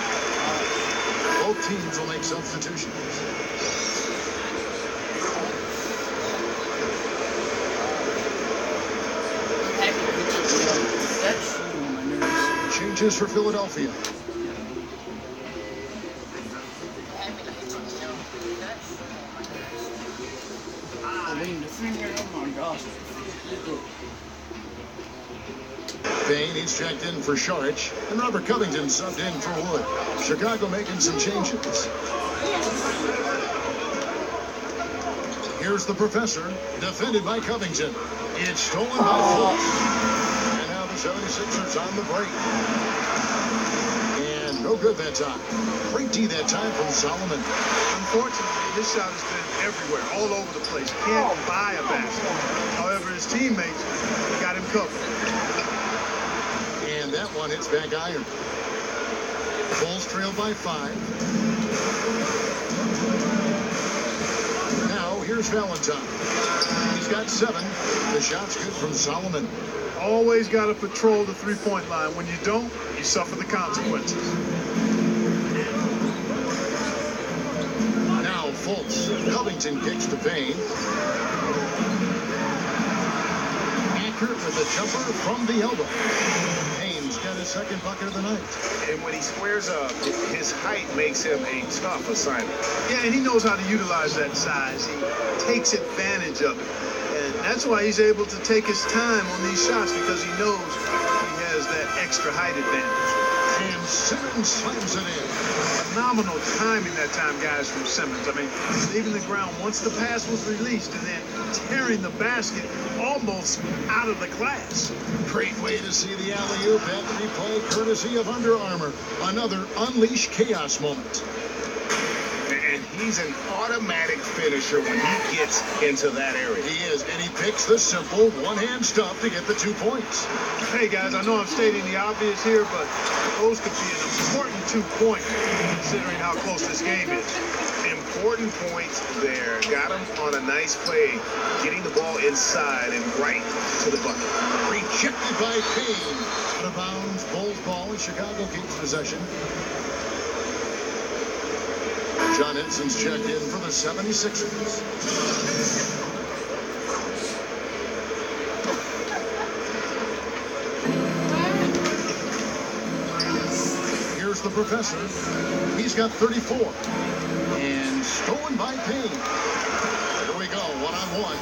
Both teams will make substitutions. Changes for Philadelphia. Bain, he's checked in for Sharich, and Robert Covington subbed in for Wood. Chicago making some changes. Here's the professor, defended by Covington. It's stolen by Fultz. And now the 76ers on the break. And no good that time. Great D that time from Solomon. Unfortunately, his shot has been everywhere, all over the place. Can't buy a basket. However, his teammates got him covered. And that one hits back iron. Bulls trailed by 5. Now here's Valentine. He's got 7. The shot's good from Solomon. Always got to patrol the 3-point line. When you don't, you suffer the consequences. Now Fultz. Covington kicks to Bain. Accurate with a jumper from the elbow. Haynes got his 2nd bucket of the night. And when he squares up, his height makes him a tough assignment. Yeah, and he knows how to utilize that size. He takes advantage of it. And that's why he's able to take his time on these shots, because he knows he has that extra height advantage. And Simmons slams it in. Phenomenal timing that time, guys, from Simmons. I mean, leaving the ground once the pass was released and then tearing the basket almost out of the glass. Great way to see the alley-oop at the replay, courtesy of Under Armour. Another unleash chaos moment. And he He's an automatic finisher when he gets into that area. He is, and he picks the simple one-hand stuff to get the 2 points. Hey, guys, I know I'm stating the obvious here, but those could be an important 2 points considering how close this game is. Important points there. Got him on a nice play, getting the ball inside and right to the bucket. Rejected by Payne. Out of bounds, Bulls ball, and Chicago keeps possession. John Henson's checked in for the 76ers. Here's the professor. He's got 34. And stolen by Payne. Here we go, one-on-one.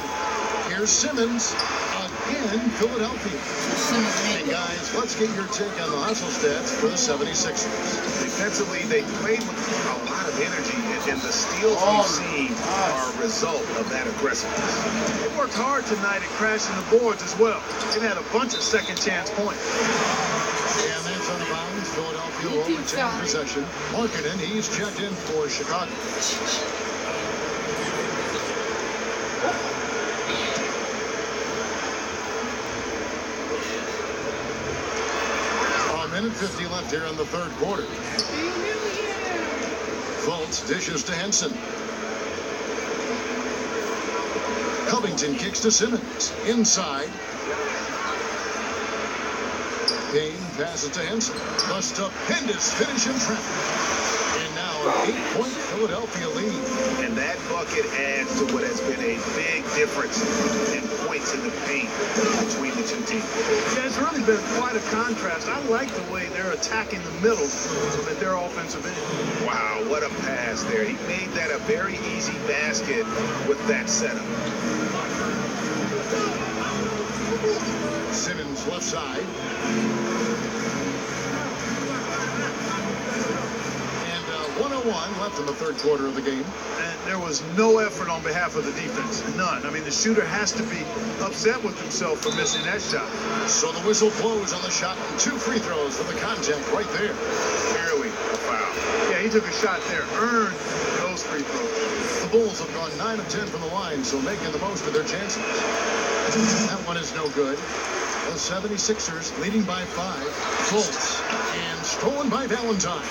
Here's Simmons. Again, Philadelphia. Hey, guys, let's get your take on the hustle stats for the 76ers. Defensively, they played with a lot of energy, and the steals we've seen are a result of that aggressiveness. They worked hard tonight at crashing the boards as well. They had a bunch of second-chance points. And that's on the bounds. Philadelphia will retain possession. Markkanen, he's checked in for Chicago. Minute 50 left here in the third quarter. Fultz dishes to Henson. Covington kicks to Simmons. Inside. Payne passes to Henson. A stupendous finish in traffic. And now an 8-point Philadelphia lead. And that bucket adds to what has been a big difference in points in the paint between the two teams. Yeah, it's really been quite a contrast. I like the way they're attacking the middle at their offensive end. Wow, what a pass there. He made that a very easy basket with that setup. Simmons left side. And 1:01 left in the third quarter of the game. And there was no effort on behalf of the defense. None. I mean, the shooter has to be upset with himself for missing that shot. So the whistle blows on the shot, and 2 free throws for the contact right there. Clearly a foul. Yeah, he took a shot there, earned those free throws. The Bulls have gone 9 of 10 from the line, so making the most of their chances. That one is no good. The 76ers leading by 5. Fultz. And stolen by Valentine.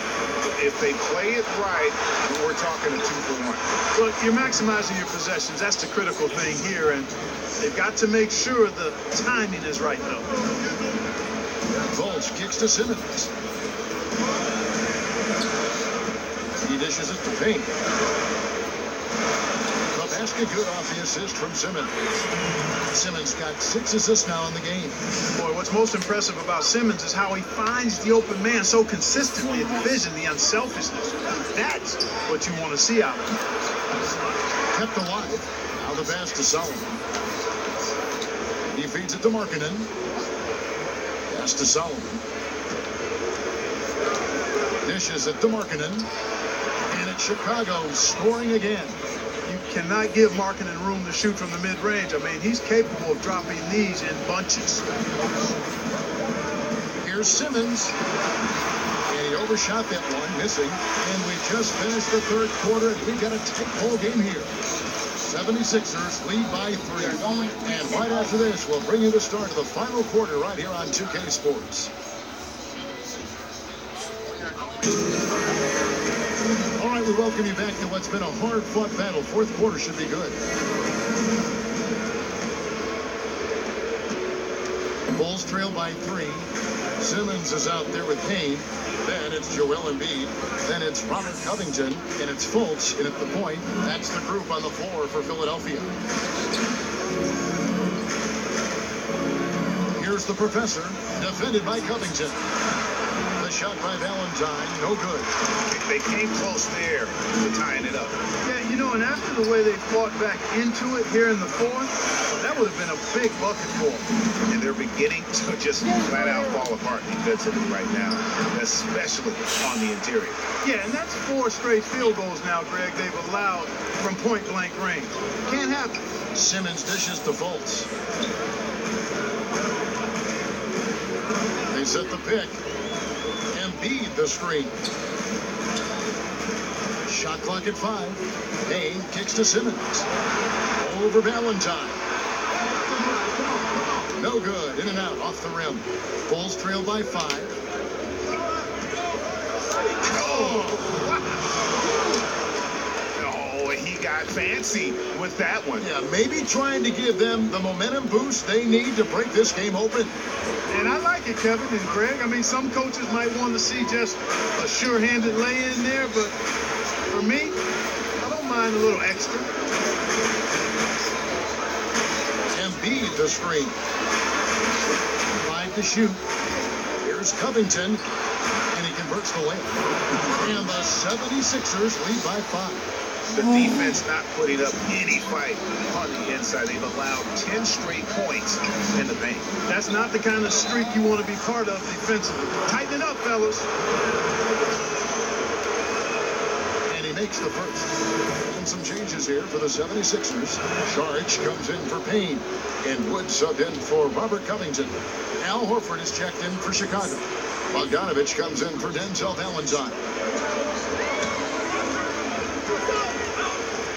If they play it right, we're talking a 2 for 1. Look, you're maximizing your possessions. That's the critical thing here, and they've got to make sure the timing is right, though. Fultz kicks to Simmons. He dishes it to Payne. The basket good off the assist from Simmons. Simmons got 6 assists now in the game. Boy, what's most impressive about Simmons is how he finds the open man so consistently, the vision, the unselfishness. That's what you want to see out of him. Kept alive. Now the pass to Solomon. He feeds it to Markkanen. Pass to Solomon. Dishes it to Markkanen. And it's Chicago scoring again. You cannot give Markkanen room to shoot from the mid-range. I mean, he's capable of dropping these in bunches. Here's Simmons. And he overshot that one, missing. And we just finished the third quarter, and we've got a tight ball game here. 76ers lead by 3. And right after this, we'll bring you the start of the final quarter right here on 2K Sports. All right, we welcome you back to what's been a hard-fought battle. Fourth quarter should be good. Bulls trail by 3. Simmons is out there with Payne. Then it's Joel Embiid. Then it's Robert Covington. And it's Fultz in at the point. That's the group on the floor for Philadelphia. Here's the professor, defended by Covington. The shot by Valentine, no good. They came close there to tying it up. Yeah, you know, and after the way they fought back into it here in the fourth, that would have been a big bucket for them. And they're beginning to just flat out fall apart defensively right now, especially on the interior. Yeah, and that's 4 straight field goals now, Greg, they've allowed from point-blank range. Can't happen. Simmons dishes to Fultz. They set the pick. Embiid the screen. Shot clock at 5. Payne kicks to Simmons. Over Valentine. No good. In and out. Off the rim. Bulls trail by 5. Oh, he got fancy with that one. Yeah, maybe trying to give them the momentum boost they need to break this game open. And I like it, Kevin and Greg. I mean, some coaches might want to see just a sure-handed lay-in there, but for me, I don't mind a little extra. Embiid the screen. 5 to shoot. Here's Covington, and he converts the layup. And the 76ers lead by 5. The defense not putting up any fight on the inside. They've allowed 10 straight points in the paint. That's not the kind of streak you want to be part of defensively. Tighten it up, fellas. And he makes the first. And some changes here for the 76ers. Saric comes in for Payne. And Wood subbed in for Robert Covington. Al Horford is checked in for Chicago. Bogdanovich comes in for Denzel Valentine.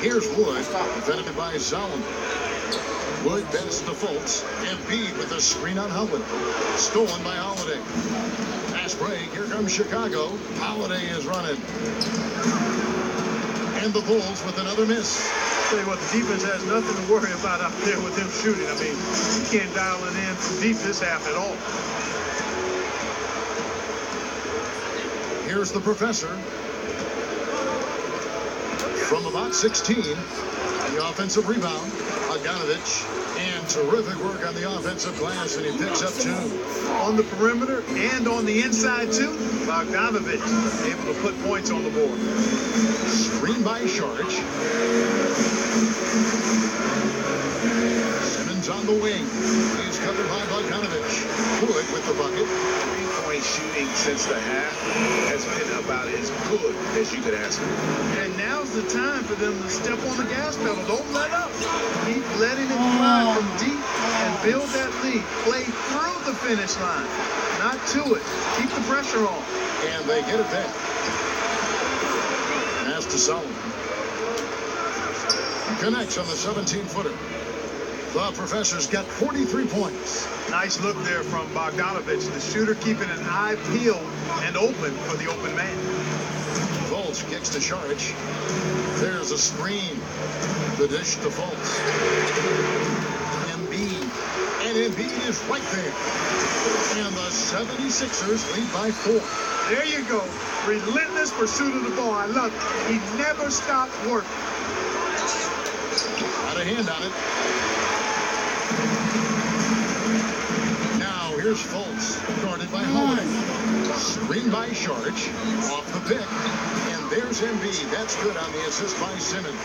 Here's Wood, defended by Solomon. Wood bends to Fultz. Embiid with a screen on Holiday. Stolen by Holiday. Pass break. Here comes Chicago. Holiday is running. And the Bulls with another miss. Tell you what, the defense has nothing to worry about out there with him shooting. I mean, you can't dial it in from deep this half at all. Here's the professor. From about 16, the offensive rebound, Bogdanovich, and terrific work on the offensive glass, and he picks up 2. On the perimeter and on the inside, too, Bogdanovich able to put points on the board. Screen by Saric. Simmons on the wing. He's covered by Bogdanovich. Wood with the bucket. Three-point shooting since the half has been about as good as you could ask for. And now's the time for them to step on the gas pedal. Don't let up. Keep letting it fly from deep and build that lead. Play through the finish line, not to it. Keep the pressure on. And they get it back. Pass to Solomon. Connects on the 17-footer. The professor's got 43 points. Nice look there from Bogdanovich, the shooter keeping an eye peeled and open for the open man. Fultz kicks to Saric. There's a screen. The dish to Fultz. Embiid. And Embiid is right there. And the 76ers lead by 4. There you go. Relentless pursuit of the ball. I love it. He never stopped working. Got a hand on it. Now here's Fultz, guarded by Holiday. Screen by Saric, off the pick. And there's Embiid. That's good on the assist by Simmons.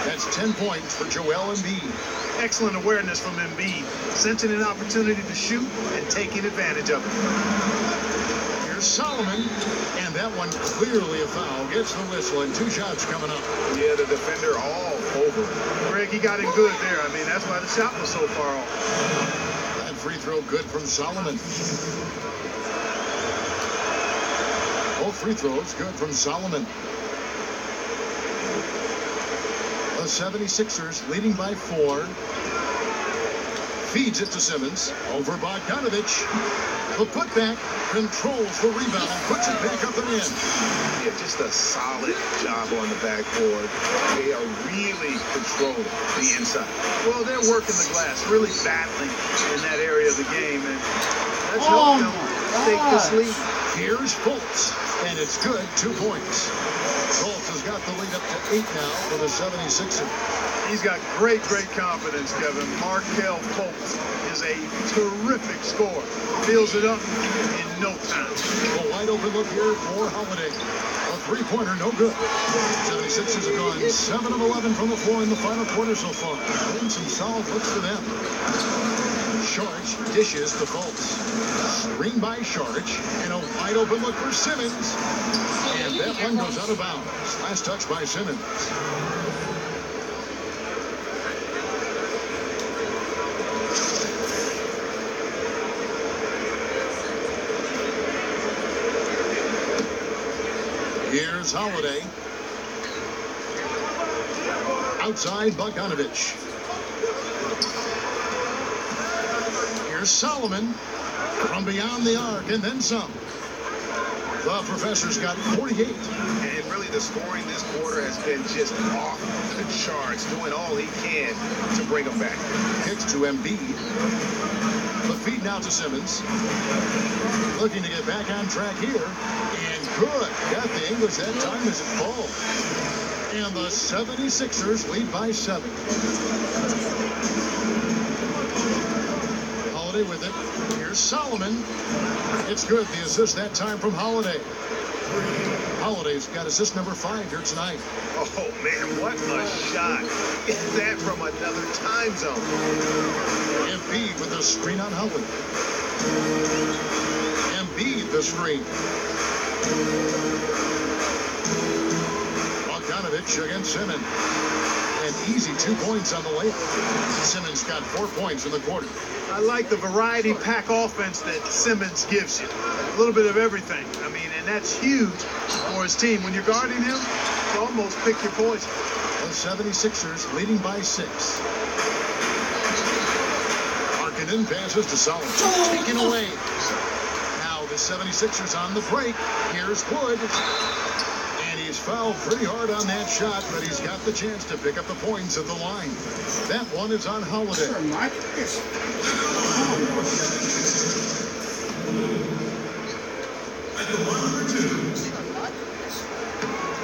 That's 10 points for Joel Embiid. Excellent awareness from Embiid, sensing an opportunity to shoot and taking advantage of it. Here's Solomon, and that one clearly a foul. Gets the whistle, and 2 shots coming up. Yeah, the defender all over. Greg, he got him good there. I mean, that's why the shot was so far off. That free throw good from Solomon. Both free throws good from Solomon. The 76ers leading by 4. Feeds it to Simmons. Over Bogdanovich. The putback controls the rebound. Puts it back up and in. Yeah, just a solid job on the backboard. They are really controlling the inside. Well, they're working the glass, really battling in that area of the game. And that's helped them take this lead. Here's Fultz. And it's good. 2 points. Fultz has got the lead up to 8 now for the 76ers. He's got great confidence, Kevin. Markelle Fultz is a terrific scorer. Fills it up in no time. A wide open look here for Holiday. A three-pointer, no good. 76ers have gone 7 of 11 from the floor in the final quarter so far. Getting some solid looks for them. Saric dishes to Fultz. Screen by Saric. And a wide open look for Simmons. And that one goes out of bounds. Last touch by Simmons. Here's Holiday. Outside Bogdanovich. Here's Solomon from beyond the arc and then some. The Professor's got 48. And really the scoring this quarter has been just off the charts, doing all he can to bring them back. Kicks to Embiid. The feed now to Simmons. Looking to get back on track here. And good. Got the English that time as it falls. And the 76ers lead by 7. Holiday with it. Here's Solomon. It's good. The assist that time from Holiday. Holiday's got assist number 5 here tonight. Oh, man, what a shot. Is that from another time zone? Embiid with the screen on Howard. Embiid the screen. Bogdanovich against Simmons. An easy 2 points on the layup. Simmons got 4 points in the quarter. I like the variety pack offense that Simmons gives you. A little bit of everything. I mean, and that's huge for his team. When you're guarding him, you almost pick your poison. The 76ers leading by 6. Markkanen passes to Solomon. Taken away. Now the 76ers on the break. Here's Wood. And he's fouled pretty hard on that shot, but he's got the chance to pick up the points at the line. That one is on Holiday.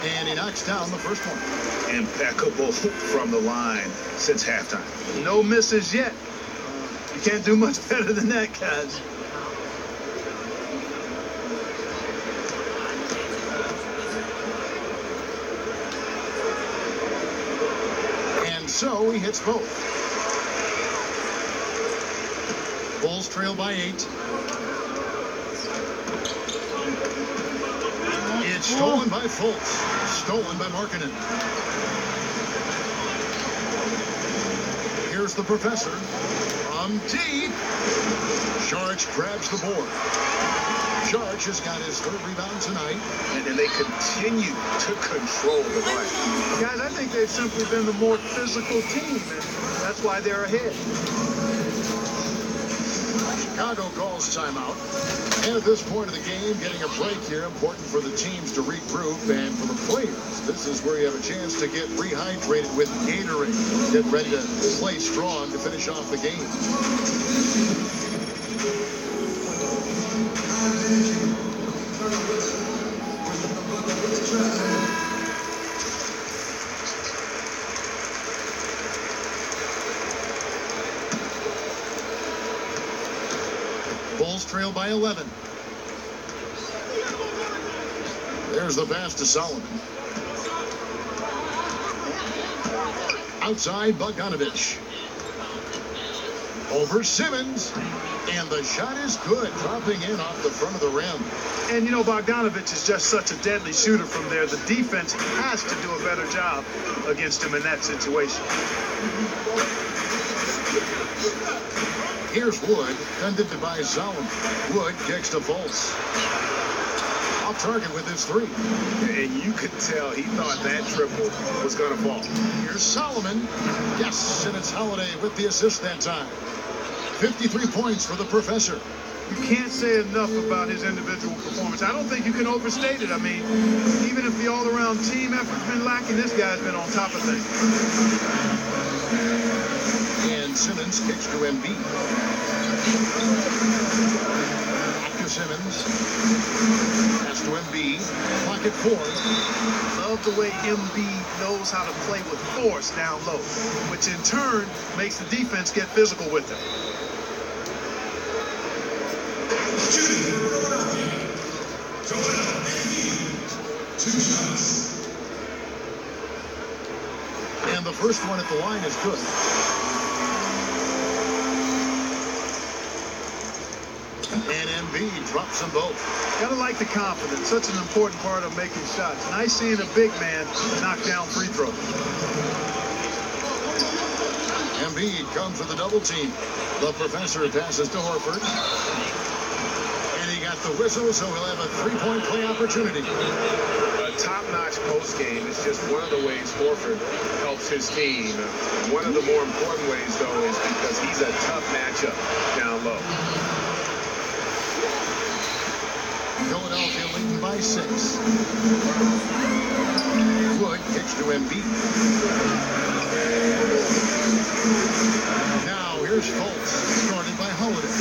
And he knocks down the first one. Impeccable from the line since halftime. No misses yet. You can't do much better than that, guys. And so he hits both. Bulls trail by 8. It's stolen by Fultz. Stolen by Markkanen. Here's the Professor. From deep. Sharch grabs the board. Sharch has got his 3rd rebound tonight. And they continue to control the glass. Guys, I think they've simply been the more physical team, and that's why they're ahead. Chicago calls timeout. And at this point of the game, getting a break here, important for the teams to regroup, and for the players, this is where you have a chance to get rehydrated with Gatorade. Get ready to play strong to finish off the game. Bulls trail by 11. There's the pass to Solomon. Outside Bogdanovich. Over Simmons. And the shot is good, dropping in off the front of the rim. And, you know, Bogdanovich is just such a deadly shooter from there. The defense has to do a better job against him in that situation. Here's Wood, tended to by Solomon. Wood kicks to Fultz. Off target with his 3. And you could tell he thought that triple was going to fall. Here's Solomon. Yes, and it's Holiday with the assist that time. 53 points for the Professor. You can't say enough about his individual performance. I don't think you can overstate it. I mean, even if the all-around team effort's been lacking, this guy's been on top of things. And Simmons kicks to Embiid. Back to Simmons. Pass to Embiid. Pocket 4. Love the way Embiid knows how to play with force down low, which in turn makes the defense get physical with him. And the first one at the line is good. And Embiid drops them both. Gotta like the confidence. Such an important part of making shots. Nice seeing a big man knock down free throws. Embiid comes with a double team. The Professor passes to Horford. And he got the whistle, so he'll have a 3-point play opportunity. top-notch post-game is just one of the ways Horford helps his team. One of the more important ways, though, is because he's a tough matchup down low. Philadelphia leading by 6. Wood kicks to Embiid. Now here's Fultz, guarded by Holiday.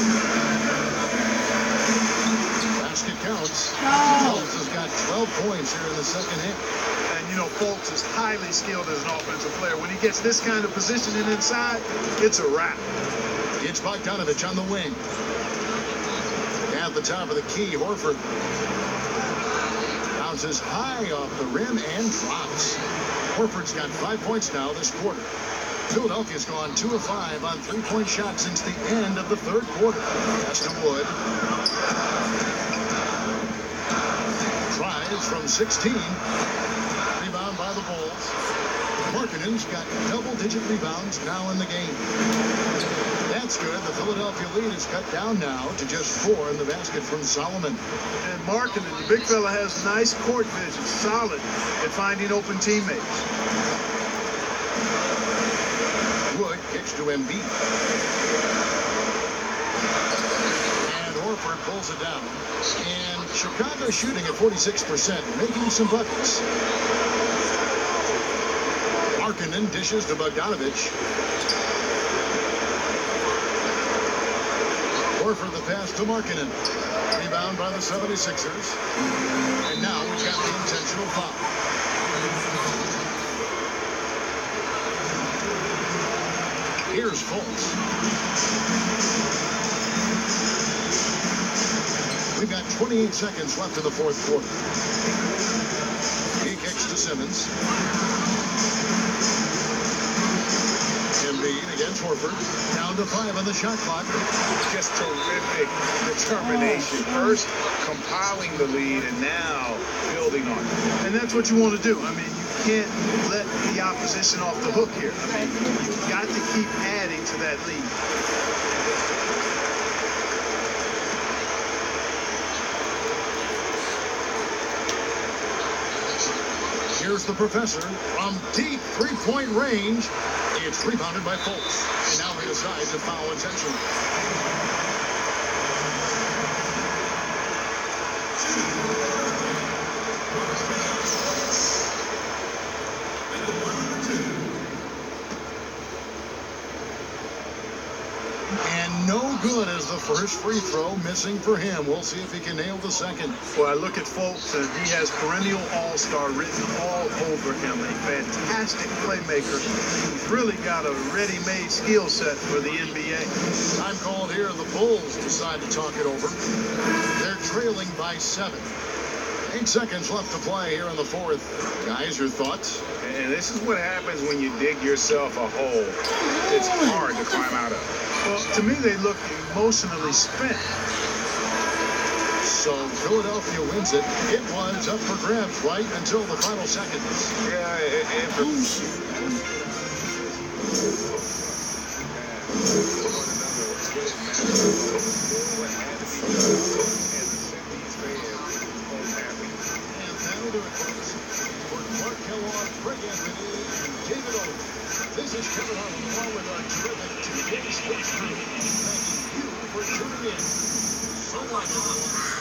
Basket counts. Fultz has got 12 points here in the second half. And, you know, Fultz is highly skilled as an offensive player. When he gets this kind of positioning inside, it's a wrap. It's Bogdanovich on the wing. At the top of the key, Horford bounces high off the rim and drops. Horford's got 5 points now this quarter. Philadelphia's gone 2 of 5 on three-point shots since the end of the third quarter. Pass to Wood. Tries from 16. Rebound by the Bulls. Markkanen's got double-digit rebounds now in the game. That's good. The Philadelphia lead is cut down now to just 4 in the basket from Solomon. And Markkanen, the big fella, has nice court vision, solid at finding open teammates. Wood kicks to Embiid. And Horford pulls it down. And Chicago shooting at 46%, making some buckets. Markkanen dishes to Bogdanovich. Horford the pass to Markkanen. Rebound by the 76ers. And now we've got the intentional foul. Here's Fultz. We've got 28 seconds left in the fourth quarter. He kicks to Simmons. Embiid against Horford. Down to 5 on the shot clock. Just terrific determination. First, compiling the lead, and now building on it. And that's what you want to do. I mean, you can't let the opposition off the hook here. I mean, you've got to keep adding to that lead. Here's the professor from deep three-point range. It's rebounded by Fultz. And now he decides to foul intentionally. And no good as the first free throw, missing for him. We'll see if he can nail the second. Well, I look at Fultz, and he has perennial all-star written all over him. A fantastic playmaker. He's really got a ready-made skill set for the NBA. Time called here. The Bulls decide to talk it over. They're trailing by 7. 8 seconds left to play here in the fourth. Guys, your thoughts? And this is what happens when you dig yourself a hole. It's hard to climb out of. Well, to me, they look emotionally spent. So Philadelphia wins it. It was up for grabs right until the final seconds. Yeah, and for... This is Kevin Harlan along with our terrific 2K Sports crew. Thanking you for tuning in. So long, everyone.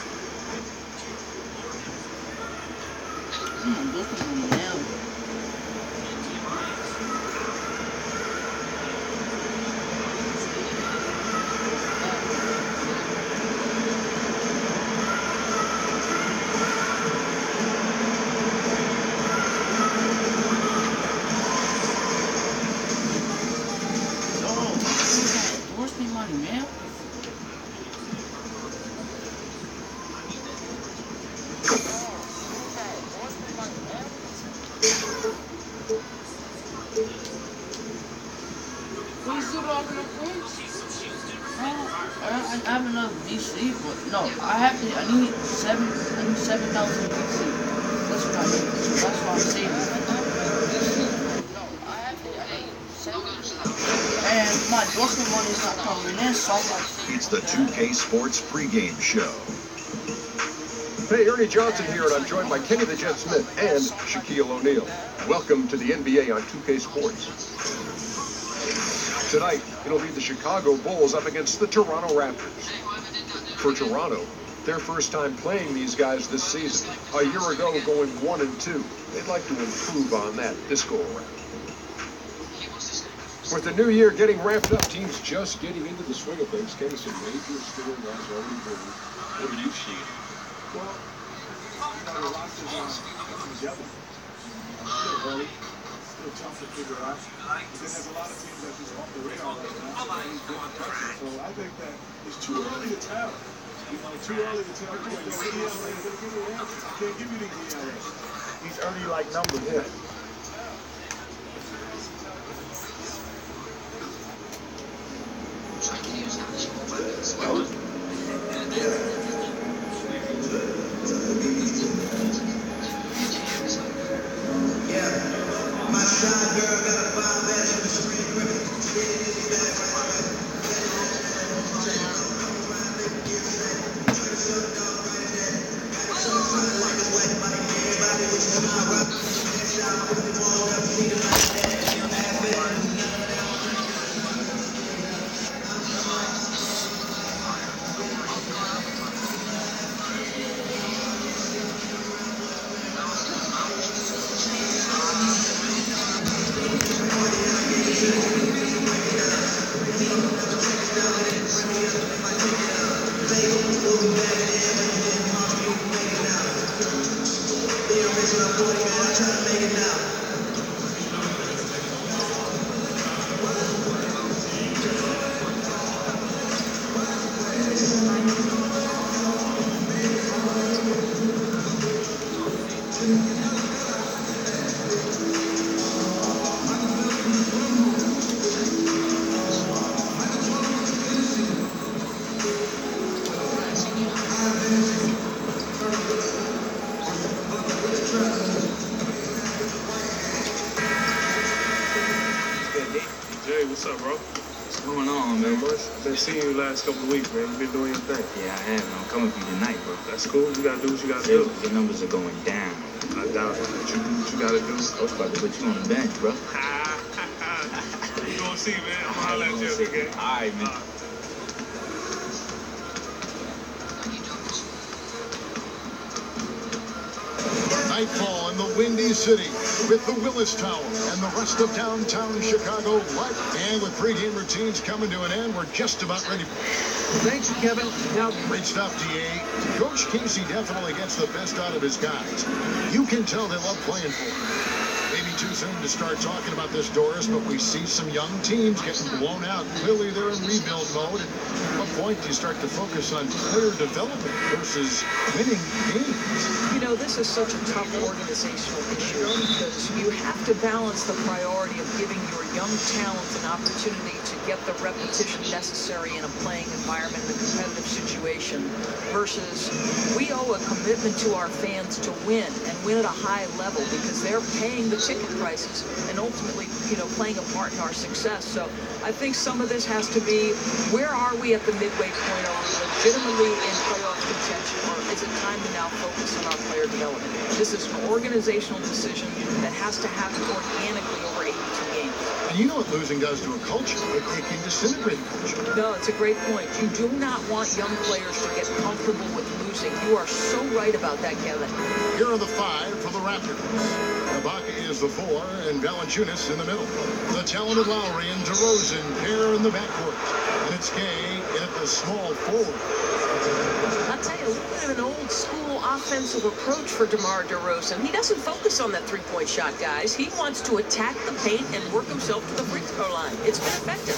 I have enough VC, but no, I need 7,000 VC. That's what I need. That's what I'm saving. And my Brooklyn money's not coming in, so I'm like... It's the 2K Sports pregame show. Hey, Ernie Johnson here, and I'm joined by Kenny the Jet Smith and Shaquille O'Neal. Welcome to the NBA on 2K Sports. Tonight, it'll be the Chicago Bulls up against the Toronto Raptors. For Toronto, their first time playing these guys this season. A year ago, going 1-2. They'd like to improve on that this go-around. With the new year getting ramped up, teams just getting into the swing of things. Kenny, some major storylines already brewing. What do you see? Well, the roster's coming together. Still early. Still tough to figure out. But then there's a lot of teams that just off the radar right now. So I think that it's too early to tell. You know, too early to tell. I can't give you the ELA. These early like numbers. Yeah. My shy girl got a fine badge for the screen grip. What's up, bro? What's going on, man? I've been seeing you the last couple of weeks, man. You've been doing your thing. Yeah, I have. I'm coming for you tonight, bro. That's cool. You gotta do what you gotta do. Your numbers are going down. I doubt it. But you do what you gotta do. I was about to put you on the bench, bro. You gonna see, man. I'm gonna holler at you every game. All right, man. Nightfall in the Windy City with the Willis Tower and the rest of downtown Chicago light. And with pregame routines coming to an end, we're just about ready. Thanks, Kevin. Now, Great stuff, DA. Coach Casey definitely gets the best out of his guys. You can tell they love playing for him. Maybe too soon to start talking about this, Doris, but we see some young teams getting blown out. Clearly, they're in rebuild mode. At what point do you start to focus on player development versus winning games? You know, this is such a tough organizational issue because you have to balance the priority of giving your young talents an opportunity to get the repetition necessary in a playing environment, in a competitive situation, versus we owe a commitment to our fans to win and win at a high level because they're paying the ticket prices and ultimately, you know, playing a part in our success. So I think some of this has to be, where are we at the midway point? Are we legitimately in playoff contention, or is it time to now focus on our player development? This is an organizational decision that has to happen organically over 82 games. And you know what losing does to a culture? It can disintegrate a culture. No, it's a great point. You do not want young players to get comfortable with losing. You are so right about that, Kevin. Here are the 5 for the Raptors. Ibaka is the 4, and Valanciunas in the middle. The talented Lowry and DeRozan pair in the backcourt. And it's Gay at the small forward. I'll tell you, a little bit of an old-school offensive approach for DeMar DeRozan. He doesn't focus on that three-point shot, guys. He wants to attack the paint and work himself to the free throw line. It's been effective.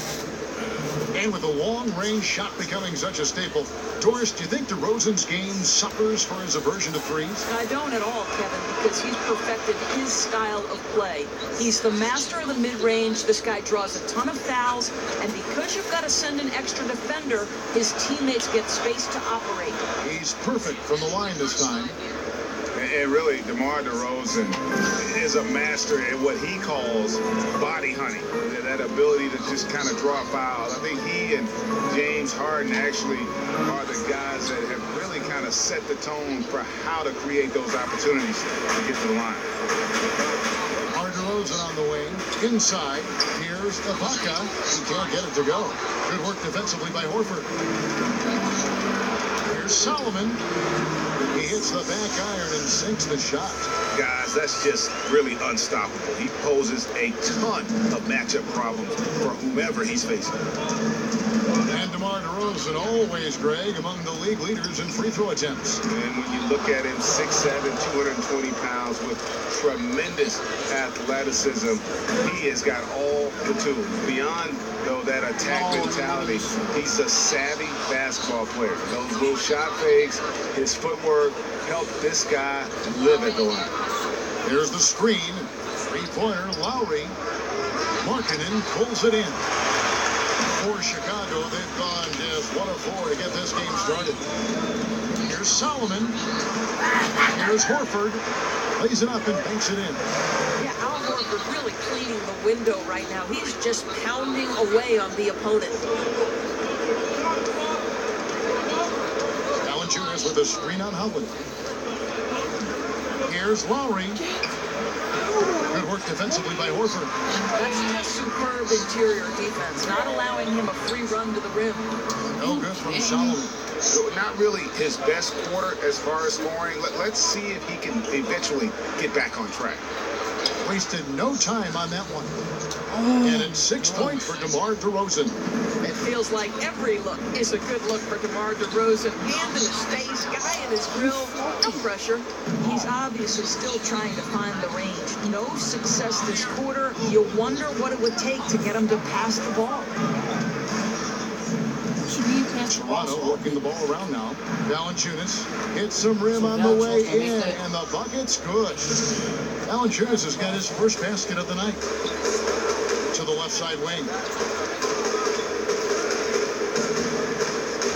And with the long-range shot becoming such a staple, Doris, do you think DeRozan's game suffers for his aversion to threes? I don't at all, Kevin, because he's perfected his style of play. He's the master of the mid-range. This guy draws a ton of fouls, and because you've got to send an extra defender, his teammates get space to operate. He's perfect from the line this time. And really, DeMar DeRozan is a master at what he calls body hunting. That ability to just kind of draw fouls. I think he and James Harden actually are the guys that have really kind of set the tone for how to create those opportunities to get to the line. DeRozan on the wing. Inside, here's Ibaka. He can't get it to go. Good work defensively by Horford. Here's Solomon. He hits the back iron and sinks the shot. Guys, that's just really unstoppable. He poses a ton of matchup problems for whomever he's facing. And DeMar DeRozan, always, Greg, among the league leaders in free throw attempts. And when you look at him, 6'7", 220 pounds with tremendous athleticism, he has got all the tools. Beyond, though, that attack mentality, he's a savvy basketball player. Those little shot fakes, his footwork helped this guy live at the line. There's the screen. Three-pointer, Lowry. Markkanen pulls it in. For Chicago, they've gone just 1 of 4 to get this game started. Here's Solomon. Here's Horford. Plays it up and banks it in. Yeah, Al Horford really cleaning the window right now. He's just pounding away on the opponent. Valanciunas with a screen on Howard. Here's Lowry. Good work defensively by Horford. That's just superb interior defense, not allowing him a free run to the rim. No good from Solomon. So not really his best quarter as far as scoring. Let's see if he can eventually get back on track. Wasted no time on that one. And it's 6 points for DeMar DeRozan. It feels like every look is a good look for DeMar DeRozan. Hand in his face, guy in his grill, no pressure. He's obviously still trying to find the range. No success this quarter. You wonder what it would take to get him to pass the ball. Toronto working the ball around now. Valanciunas hits some rim on the way in, and the bucket's good. Valanciunas has got his first basket of the night. To the left side wing.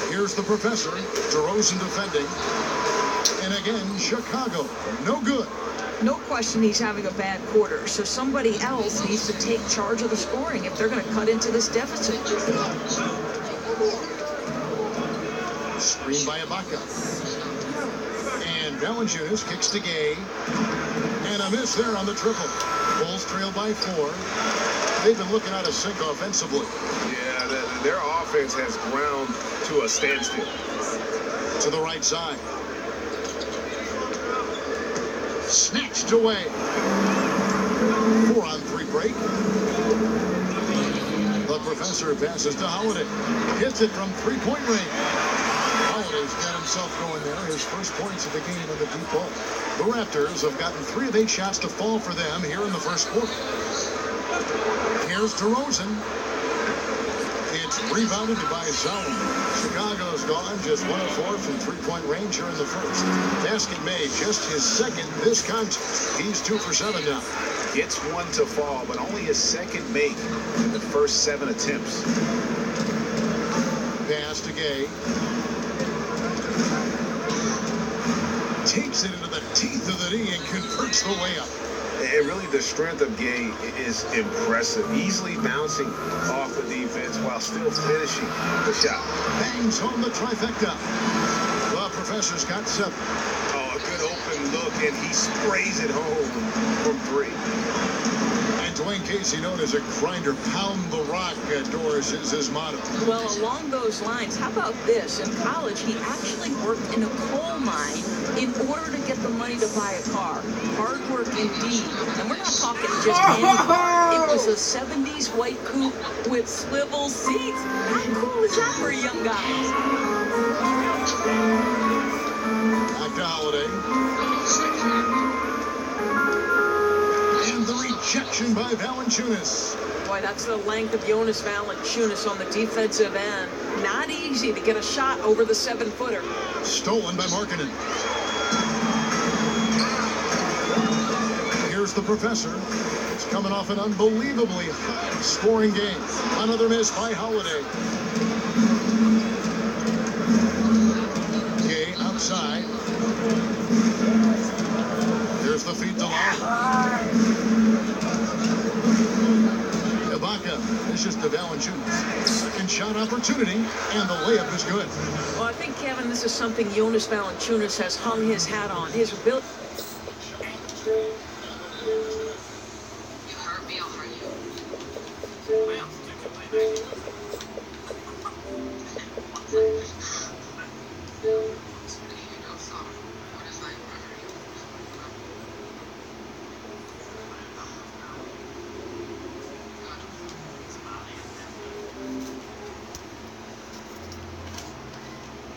Here's the professor. DeRozan defending. And again, Chicago. No good. No question he's having a bad quarter, so somebody else needs to take charge of the scoring if they're going to cut into this deficit. Screen by Ibaka. And Valanciunas kicks to Gay. And a miss there on the triple. Bulls trail by 4. They've been looking out of sync offensively. Yeah, their offense has ground to a standstill. To the right side. Snatched away. 4-on-3 break. The professor passes to Holiday. Hits it from three-point range. Holiday's got himself going there. His first points of the game in the deep ball. The Raptors have gotten 3 of 8 shots to fall for them here in the first quarter. Here's DeRozan. It's rebounded by Solomon. Chicago's gone just 1 of 4 from three-point range here in the first. Basket made, just his second this contest. He's 2 for 7 now. Gets 1 to fall, but only his second make in the first 7 attempts. Pass to Gay. Takes it into the teeth of the knee and converts the layup. And really, the strength of Gay is impressive. Easily bouncing off the defense while still finishing the shot. Bangs home the trifecta. The professor's got 7. Oh, a good open look, and he sprays it home from 3. And Dwayne Casey, known as a grinder, pound the rock at Doris is his motto. Well, along those lines, how about this? In college, he actually worked in a coal mine in order to get the money to buy a car. Hard work indeed. And we're not talking just any car. It was a 70s white coupe with swivel seats. How cool is that for a young guy? Back to Holiday. And the rejection by Valanciunas. Boy, that's the length of Jonas Valanciunas on the defensive end. Not easy to get a shot over the 7-footer. Stolen by Markkanen. Here's the professor. It's coming off an unbelievably high-scoring game. Another miss by Holiday. Gay outside. Ibaka, this is to Valanciunas. Second shot opportunity, and the layup is good. Well, I think, Kevin, this is something Jonas Valanciunas has hung his hat on. His ability.